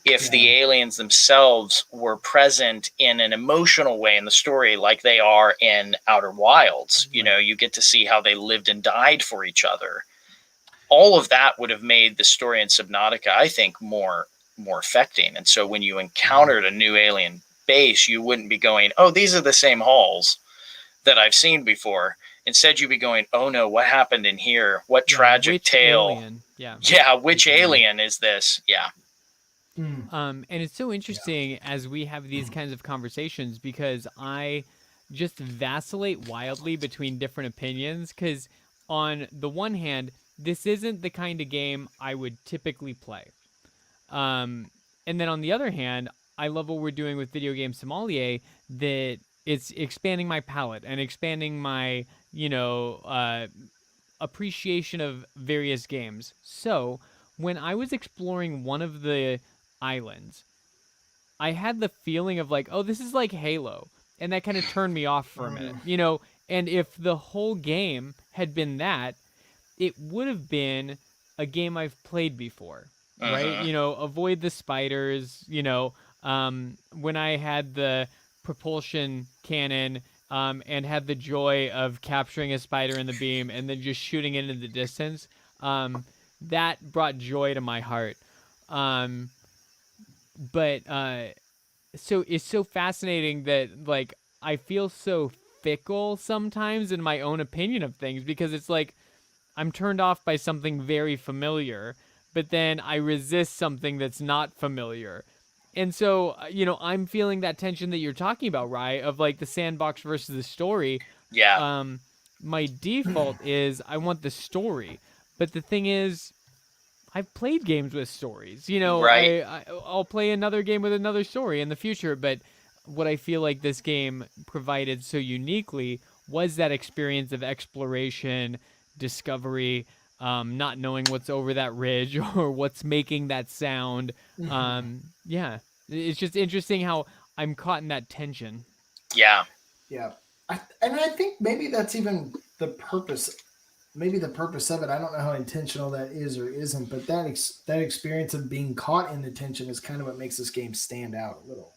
if the aliens themselves were present in an emotional way in the story, like they are in Outer Wilds, you get to see how they lived and died for each other. All of that would have made the story in Subnautica, I think, more affecting. And so when you encountered a new alien base, you wouldn't be going, oh, these are the same halls that I've seen before. Instead, you'd be going, oh no, what happened in here? What tragic tale? Alien? Yeah, which alien is this? Yeah. And it's so interesting as we have these kinds of conversations, because I just vacillate wildly between different opinions. Because on the one hand, this isn't the kind of game I would typically play. And then on the other hand, I love what we're doing with Videogame Sommelier, that it's expanding my palette and expanding my, appreciation of various games. So when I was exploring one of the islands, I had the feeling of like, oh, this is like Halo. And that kind of turned me off for a minute, And if the whole game had been that, it would have been a game I've played before, right? Avoid the spiders, when I had the propulsion cannon, and had the joy of capturing a spider in the beam and then just shooting it into the distance, that brought joy to my heart. But so it's so fascinating that like I feel so fickle sometimes in my own opinion of things, because it's like I'm turned off by something very familiar, but then I resist something that's not familiar. And so, I'm feeling that tension that you're talking about, Rye, of like the sandbox versus the story. Yeah. My default is I want the story. But the thing is, I've played games with stories. Right. I'll play another game with another story in the future. But what I feel like this game provided so uniquely was that experience of exploration, discovery, not knowing what's over that ridge or what's making that sound. Yeah, it's just interesting how I'm caught in that tension. Yeah. Yeah. And I think maybe that's even the purpose. Maybe the purpose of it. I don't know how intentional that is or isn't, but that experience of being caught in the tension is kind of what makes this game stand out a little.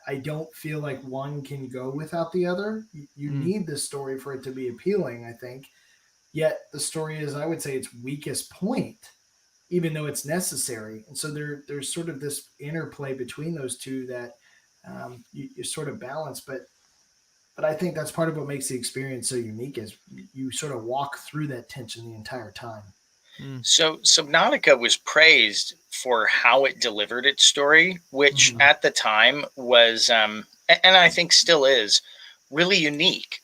I don't feel like one can go without the other. You need the story for it to be appealing, I think. Yet the story is, I would say, its weakest point, even though it's necessary. And so there's sort of this interplay between those two that you sort of balance. But I think that's part of what makes the experience so unique, is you sort of walk through that tension the entire time. So Subnautica was praised for how it delivered its story, which at the time was, and I think still is, really unique.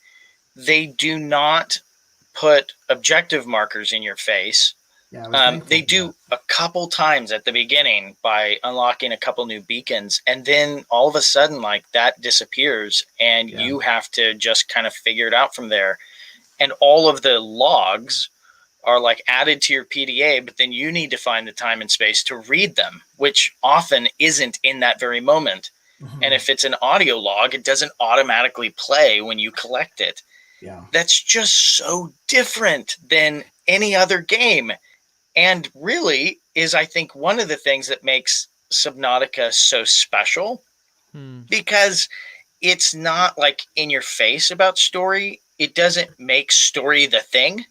They do not put objective markers in your face. They do a couple times at the beginning by unlocking a couple new beacons, and then all of a sudden, like, that disappears, and you have to just kind of figure it out from there. And all of the logs are like added to your PDA, but then you need to find the time and space to read them, which often isn't in that very moment. And if it's an audio log, it doesn't automatically play when you collect it. That's just so different than any other game. And really is, I think, one of the things that makes Subnautica so special, because it's not like in your face about story. It doesn't make story the thing.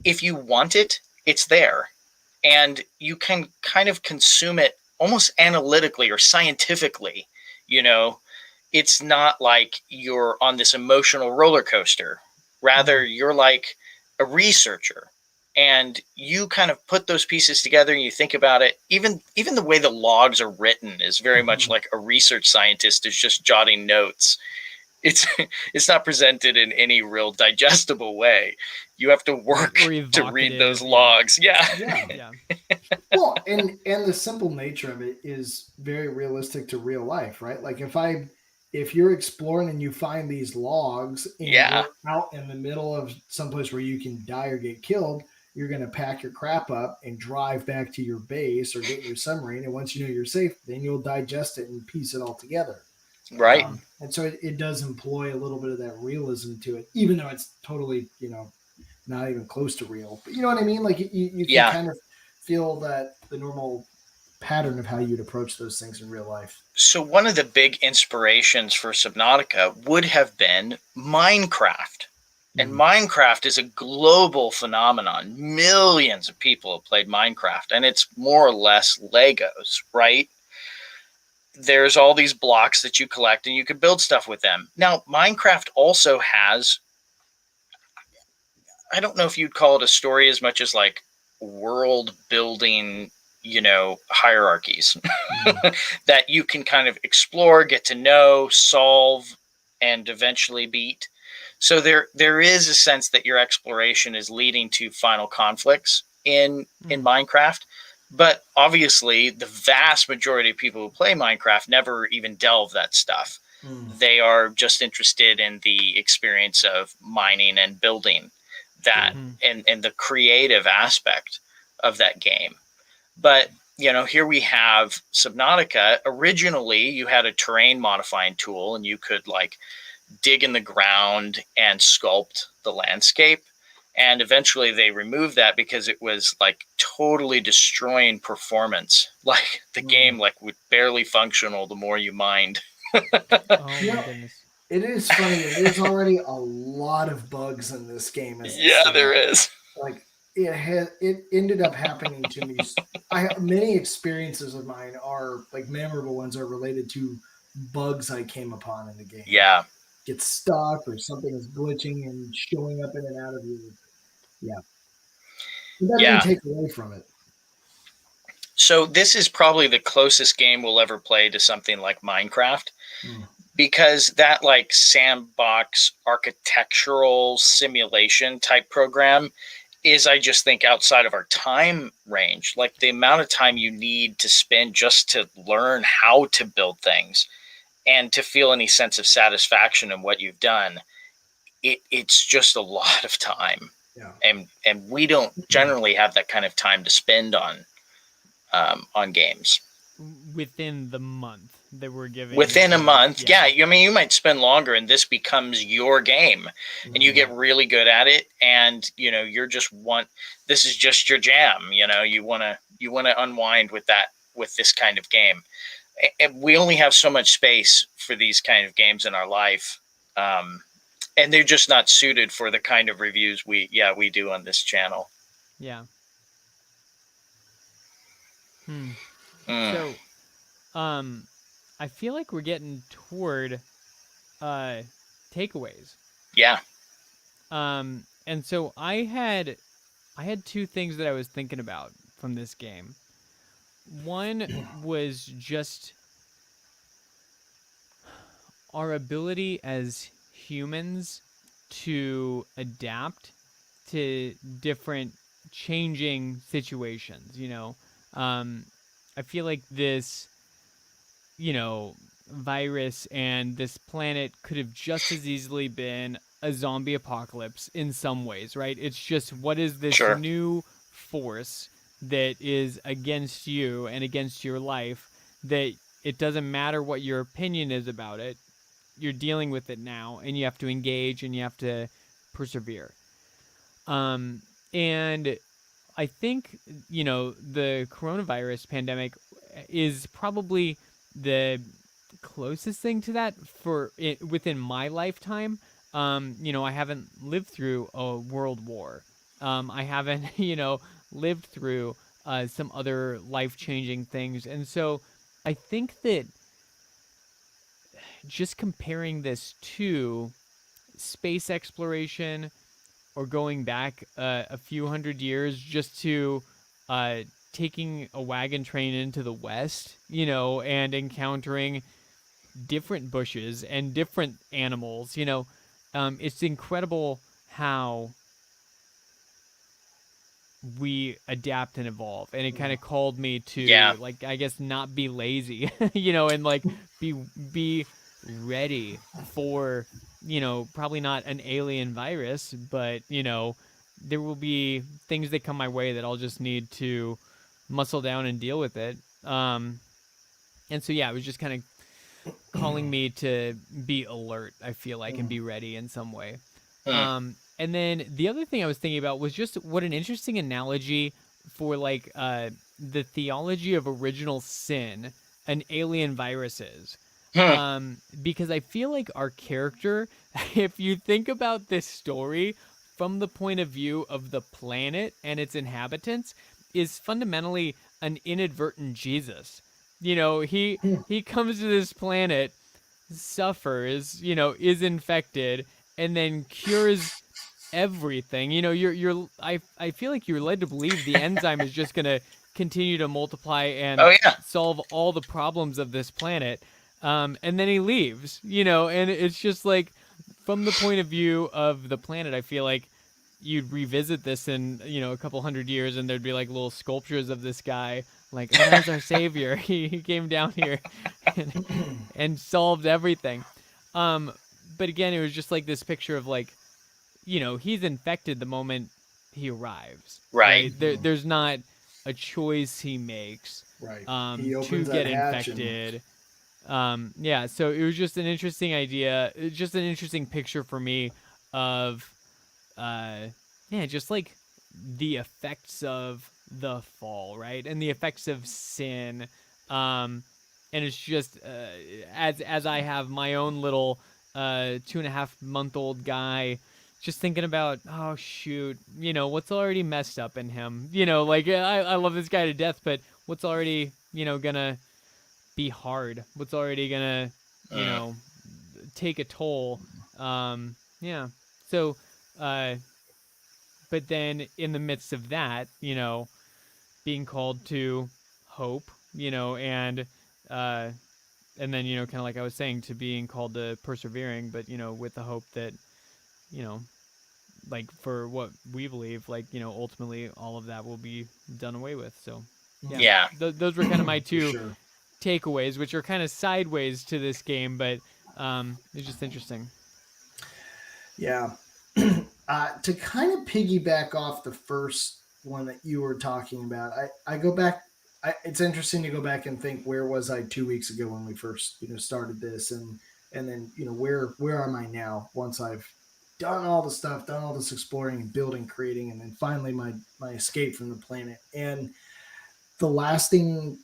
If you want it, it's there. And you can kind of consume it almost analytically or scientifically. You know, it's not like you're on this emotional roller coaster. Rather, you're like a researcher, and you kind of put those pieces together and you think about it. Even the way the logs are written is very much like a research scientist is just jotting notes. It's not presented in any real digestible way. You have to work to read those logs. Yeah. Well, and the simple nature of it is very realistic to real life, right? Like if you're exploring and you find these logs and you're out in the middle of someplace where you can die or get killed, you're going to pack your crap up and drive back to your base or get in your submarine. And once you know you're safe, then you'll digest it and piece it all together. Right. And so it does employ a little bit of that realism to it, even though it's totally, not even close to real. But you know what I mean? Like you can kind of feel that the normal pattern of how you'd approach those things in real life. So one of the big inspirations for Subnautica would have been Minecraft. And Minecraft is a global phenomenon. Millions of people have played Minecraft, and it's more or less Legos, right? There's all these blocks that you collect and you can build stuff with them. Now, Minecraft also has, I don't know if you'd call it a story as much as like world building, hierarchies that you can kind of explore, get to know, solve, and eventually beat. So there is a sense that your exploration is leading to final conflicts in Minecraft. But obviously, the vast majority of people who play Minecraft never even delve that stuff. They are just interested in the experience of mining and building that and the creative aspect of that game. But, here we have Subnautica. Originally, you had a terrain modifying tool, and you could like dig in the ground and sculpt the landscape. And eventually they removed that because it was like totally destroying performance. Like the game would barely functional the more you mined. Oh my goodness. It is funny. There's already a lot of bugs in this game. There is. Like it ended up happening to me. Many experiences of mine are like memorable ones are related to bugs I came upon in the game. Yeah. Get stuck or something is glitching and showing up in and out of you. That didn't take away from it. So this is probably the closest game we'll ever play to something like Minecraft, because that like sandbox architectural simulation type program is, I just think, outside of our time range. Like the amount of time you need to spend just to learn how to build things and to feel any sense of satisfaction in what you've done, it's just a lot of time. And we don't generally have that kind of time to spend on games. Within the month that we're giving. Within a month, yeah. I mean, you might spend longer, and this becomes your game, and you get really good at it, and you're just this is just your jam. You want to unwind with this kind of game. And we only have so much space for these kind of games in our life, and they're just not suited for the kind of reviews we do on this channel. Yeah. So, I feel like we're getting toward takeaways. Yeah. And so I had I had two things that I was thinking about from this game. One was just our ability as humans to adapt to different changing situations, I feel like this, virus and this planet could have just as easily been a zombie apocalypse in some ways, right? It's just what is this Sure. new force that is against you and against your life that it doesn't matter what your opinion is about it. You're dealing with it now and you have to engage and you have to persevere. And I think, the coronavirus pandemic is probably the closest thing to that for it within my lifetime. I haven't lived through a world war. I haven't, lived through some other life-changing things. And so I think that just comparing this to space exploration or going back a few hundred years just to taking a wagon train into the West, and encountering different bushes and different animals, it's incredible how we adapt and evolve. And it kind of called me to, like, I guess not be lazy, and like be ready for, probably not an alien virus, but, there will be things that come my way that I'll just need to muscle down and deal with it. And so, yeah, it was just kind of calling me to be alert, I feel like, and be ready in some way. And then the other thing I was thinking about was just what an interesting analogy for like the theology of original sin an alien virus is. Because I feel like our character, if you think about this story from the point of view of the planet and its inhabitants, is fundamentally an inadvertent Jesus. He comes to this planet, suffers, is infected, and then cures everything. I feel like you're led to believe the enzyme is just gonna continue to multiply and solve all the problems of this planet. And then he leaves, and it's just like from the point of view of the planet, I feel like you'd revisit this in, a couple hundred years and there'd be like little sculptures of this guy like, oh, that's our savior. He came down here and solved everything. But again, it was just like this picture of like, he's infected the moment he arrives. Right. There's not a choice he makes to get infected. Yeah, so it was just an interesting idea, just an interesting picture for me of, just like the effects of the fall, right? And the effects of sin. And it's just, as I have my own little 2.5-month-old guy, just thinking about, oh shoot, what's already messed up in him. Like I love this guy to death, but what's already, gonna be hard? What's already gonna, take a toll? Yeah. So, but then in the midst of that, being called to hope, and then, kind of like I was saying, to being called to persevering, but, with the hope that, like for what we believe, like, ultimately all of that will be done away with. So, yeah. Those were kind of my two takeaways, which are kind of sideways to this game, but it's just interesting. Yeah. To kind of piggyback off the first one that you were talking about, I go back. It's interesting to go back and think, where was I 2 weeks ago when we first started this, and then where am I now once I've done all the stuff, done all this exploring and building, creating, and then finally my escape from the planet. And the lasting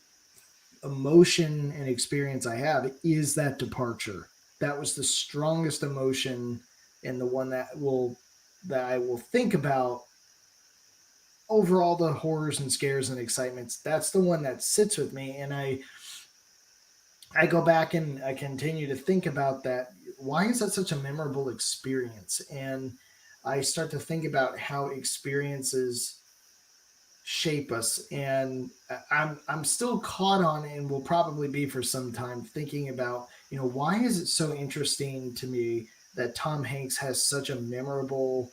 emotion and experience I have is that departure. That was the strongest emotion, and the one that I will think about over all the horrors and scares and excitements. That's the one that sits with me, and I go back and I continue to think about that. Why is that such a memorable experience? And I start to think about how experiences shape us, and I'm still caught on, and will probably be for some time, thinking about, why is it so interesting to me that Tom Hanks has such a memorable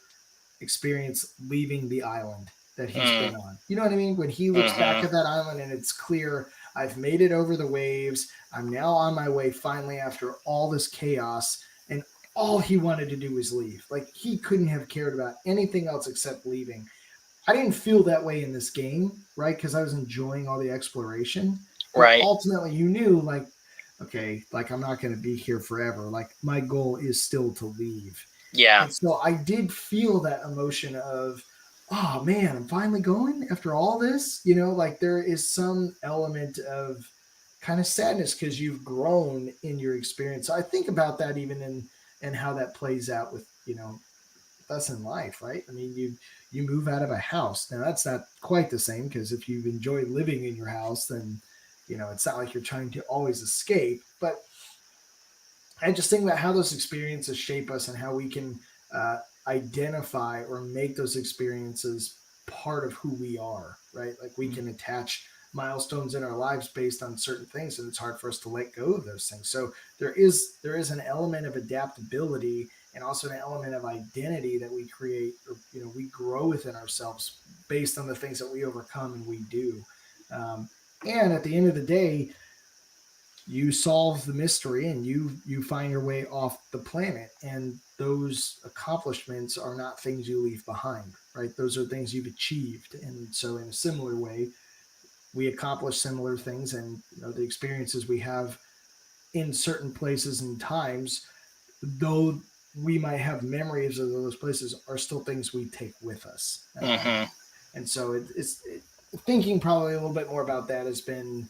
experience leaving the island that he's been on. You know what I mean? When he looks back at that island and it's clear, I've made it over the waves. I'm now on my way finally after all this chaos. And all he wanted to do was leave. Like, he couldn't have cared about anything else except leaving. I didn't feel that way in this game, right? Because I was enjoying all the exploration. But right. ultimately, you knew, like, okay, like, I'm not going to be here forever. Like, my goal is still to leave. Yeah. And so I did feel that emotion of, oh man, I'm finally going after all this. Like, there is some element of kind of sadness because you've grown in your experience. So I think about that even in how that plays out with, us in life, right? I mean, you move out of a house. Now that's not quite the same, because if you enjoy living in your house, then it's not like you're trying to always escape. But I just think about how those experiences shape us and how we can identify or make those experiences part of who we are, right? Like, we can attach milestones in our lives based on certain things, and it's hard for us to let go of those things. So there is an element of adaptability and also an element of identity that we create, or we grow within ourselves based on the things that we overcome and we do. And at the end of the day, you solve the mystery and you find your way off the planet, and those accomplishments are not things you leave behind, right? Those are things you've achieved. And so in a similar way, we accomplish similar things, and the experiences we have in certain places and times, though we might have memories of those places, are still things we take with us. And so thinking probably a little bit more about that has been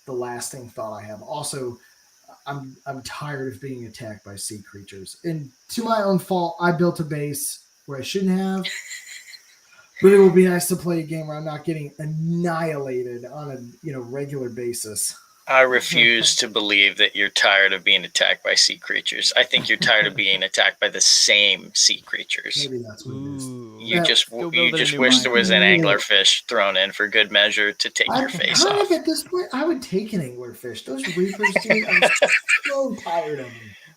the lasting thought I have. Also, I'm tired of being attacked by sea creatures, and to my own fault, I built a base where I shouldn't have. But it will be nice to play a game where I'm not getting annihilated on a regular basis. I refuse to believe that you're tired of being attacked by sea creatures. I think you're tired of being attacked by the same sea creatures. Maybe that's what it is. You just wish there was an anglerfish thrown in for good measure to take your face off. At this point, I would take an anglerfish. Those reapers, dude, I'm so tired of them.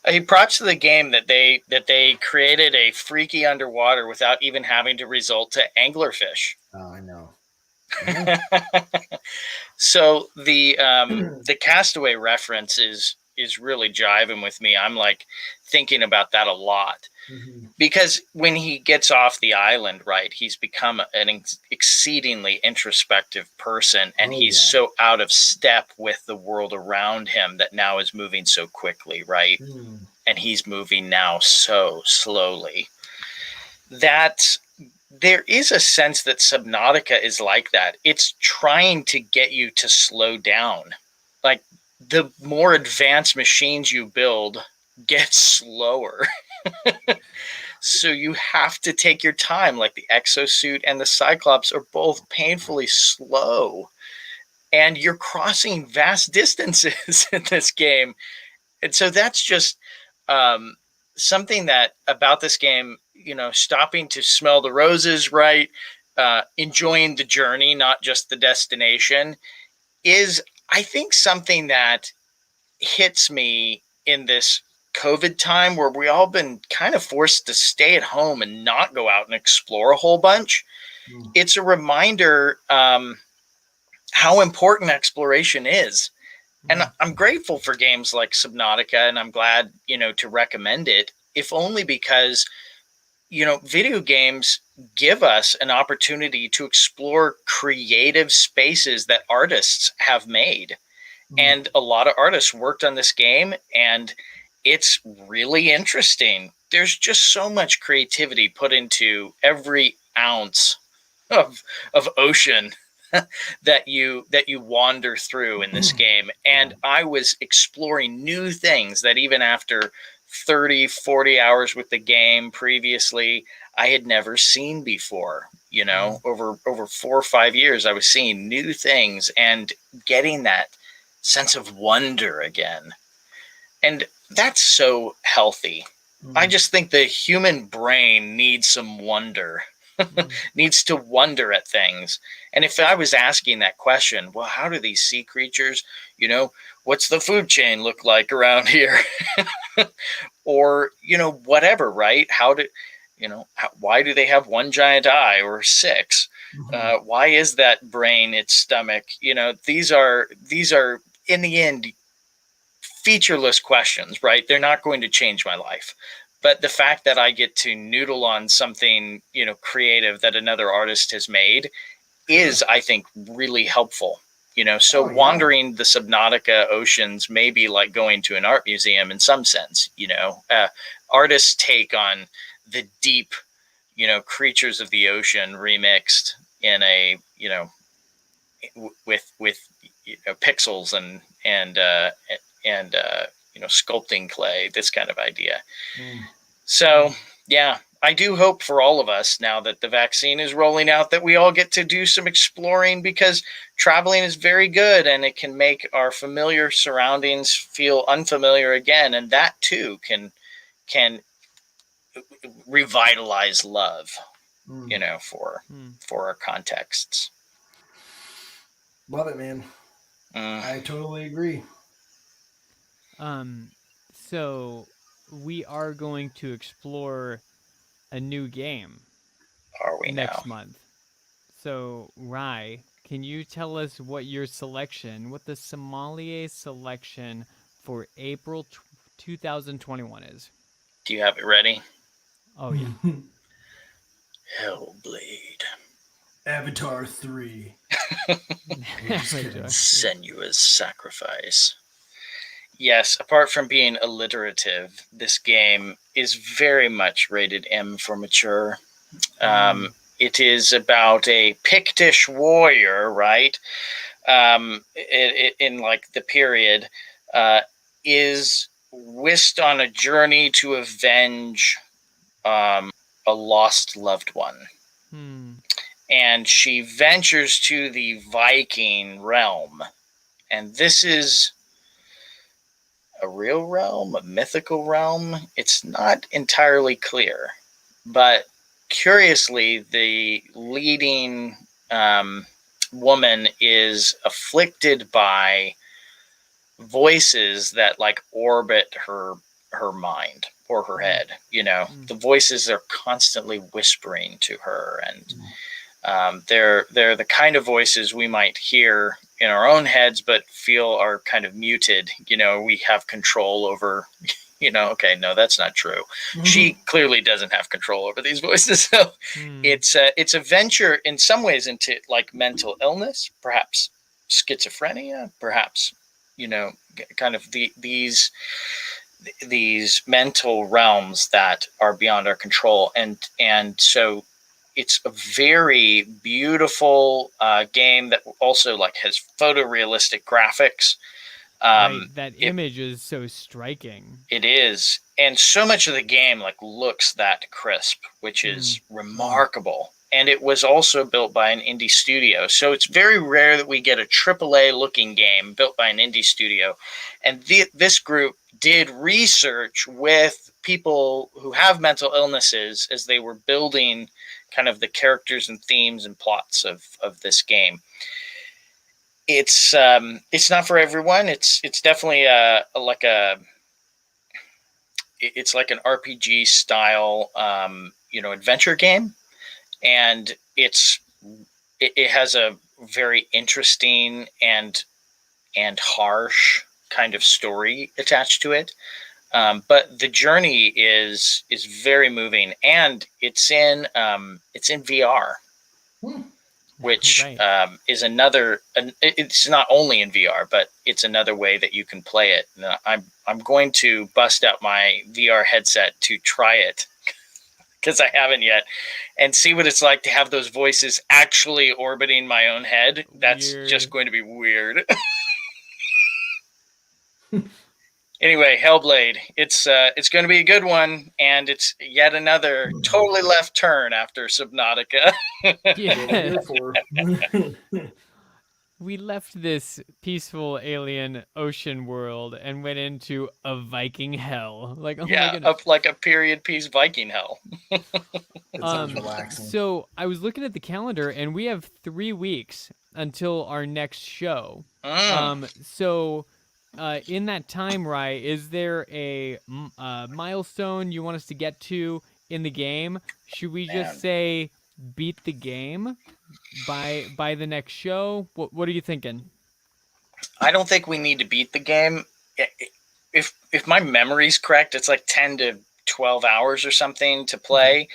He props to the game that they created a freaky underwater without even having to resort to anglerfish. Oh, I know. So the Castaway reference is really jiving with me. I'm like thinking about that a lot. Because when he gets off the island, right, he's become an exceedingly introspective person, and he's so out of step with the world around him that now is moving so quickly, right? And he's moving now so slowly. That there is a sense that Subnautica is like that. It's trying to get you to slow down. Like, the more advanced machines you build get slower. So you have to take your time. Like, the exosuit and the Cyclops are both painfully slow. And you're crossing vast distances in this game. And so that's just something that about this game, stopping to smell the roses, right? Enjoying the journey, not just the destination, is, I think, something that hits me in this COVID time where we all been kind of forced to stay at home and not go out and explore a whole bunch. It's a reminder how important exploration is. And I'm grateful for games like Subnautica, and I'm glad, to recommend it, if only because, video games give us an opportunity to explore creative spaces that artists have made. And a lot of artists worked on this game, and it's really interesting. There's just so much creativity put into every ounce of ocean that you wander through in this game. And I was exploring new things that even after 30, 40 hours with the game previously, I had never seen before. Over 4 or 5 years, I was seeing new things and getting that sense of wonder again. And that's so healthy, I just think the human brain needs some wonder, needs to wonder at things. And if I was asking that question, well, how do these sea creatures, what's the food chain look like around here? Or, whatever, right? Why do they have one giant eye or 6? Why is that brain its stomach? These are in the end featureless questions, right? They're not going to change my life. But the fact that I get to noodle on something, creative that another artist has made is, I think, really helpful. Wandering the Subnautica oceans may be like going to an art museum in some sense. Artists' take on the deep, creatures of the ocean remixed in a, with pixels and sculpting clay, this kind of idea. So, yeah, I do hope for all of us now that the vaccine is rolling out that we all get to do some exploring, because traveling is very good and it can make our familiar surroundings feel unfamiliar again. And that too can revitalize love, for our contexts. Love it, man. I totally agree. So we are going to explore a new game. Are we next month? So, Rai, can you tell us what the sommelier selection for April 2021 is? Do you have it ready? Oh, yeah. Hellblade. Avatar 3. Senua's Sacrifice. Yes, apart from being alliterative, this game is very much rated M for mature. It is about a Pictish warrior, right? In like the period, is whisked on a journey to avenge a lost loved one. And she ventures to the Viking realm. And this is a real realm, a mythical realm. It's not entirely clear. But curiously, the leading woman is afflicted by voices that like orbit her mind or her head. The voices are constantly whispering to her, and they're the kind of voices we might hear in our own heads but feel are kind of muted. We have control over. Okay, no, that's not true. She clearly doesn't have control over these voices. So it's a venture in some ways into like mental illness, perhaps schizophrenia, perhaps, kind of these mental realms that are beyond our control. And so it's a very beautiful game that also like has photorealistic graphics. That image is so striking. It is. And so much of the game like looks that crisp, which is remarkable. And it was also built by an indie studio. So it's very rare that we get a AAA looking game built by an indie studio. And this group did research with people who have mental illnesses as they were building kind of the characters and themes and plots of this game. It's not for everyone. It's definitely it's like an RPG style adventure game, and it has a very interesting and harsh kind of story attached to it. But the journey is very moving, and it's in VR. Which is another. It's not only in VR, but it's another way that you can play it. And I'm going to bust out my VR headset to try it because I haven't yet, and see what it's like to have those voices actually orbiting my own head. That's just going to be weird. Anyway, Hellblade. It's going to be a good one, and it's yet another totally left turn after Subnautica. Yeah. we left this peaceful alien ocean world and went into a Viking hell. Like, oh my goodness. like a period piece Viking hell. It sounds relaxing. So I was looking at the calendar, and we have 3 weeks until our next show. So in that time, Rye, is there a milestone you want us to get to in the game? Should we just say beat the game by the next show? What are you thinking? I don't think we need to beat the game. If my memory's correct, it's like 10 to 12 hours or something to play.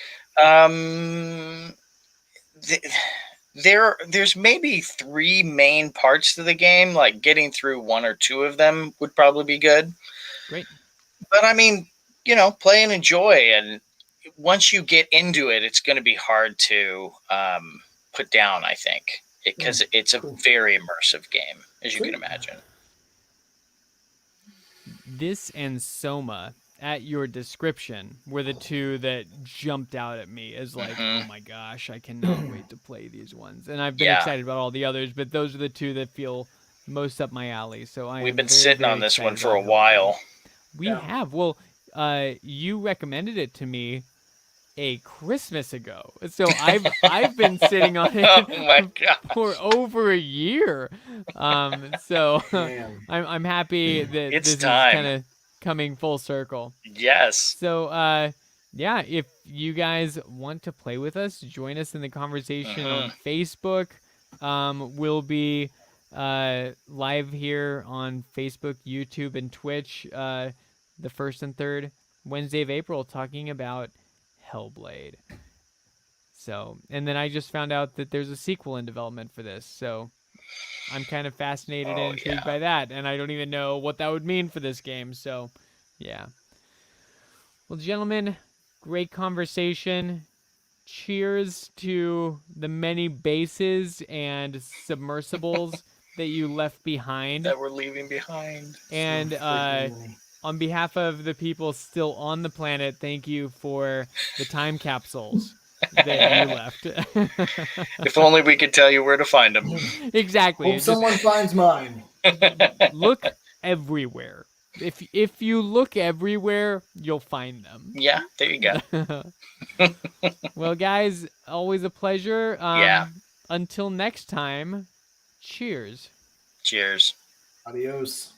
There's maybe 3 main parts to the game. Like getting through 1 or 2 of them would probably be good. Great. But I mean, play and enjoy. And once you get into it, it's going to be hard to put down, I think, because it's a very immersive game, as you can imagine. This and Soma, at your description, were the 2 that jumped out at me as like, oh my gosh, I cannot wait to play these ones. And I've been excited about all the others, but those are the 2 that feel most up my alley. So we've been sitting on this one for a while. We have. Well, you recommended it to me a Christmas ago, so I've been sitting on it for over a year. So I'm happy that this is kind of coming full circle. Yes. So if you guys want to play with us, join us in the conversation on Facebook. We'll be live here on Facebook, YouTube, and Twitch the 1st and 3rd Wednesday of April, talking about Hellblade. So, and then I just found out that there's a sequel in development for this, so I'm kind of fascinated and intrigued by that, and I don't even know what that would mean for this game. So well, gentlemen, great conversation. Cheers to the many bases and submersibles that you left behind, that we're leaving behind. And on behalf of the people still on the planet, thank you for the time capsules that you left. If only we could tell you where to find them. Exactly. Hope someone finds mine. Look everywhere. If you look everywhere, you'll find them. Yeah, there you go. Well, guys, always a pleasure. Until next time, cheers. Cheers. Adios.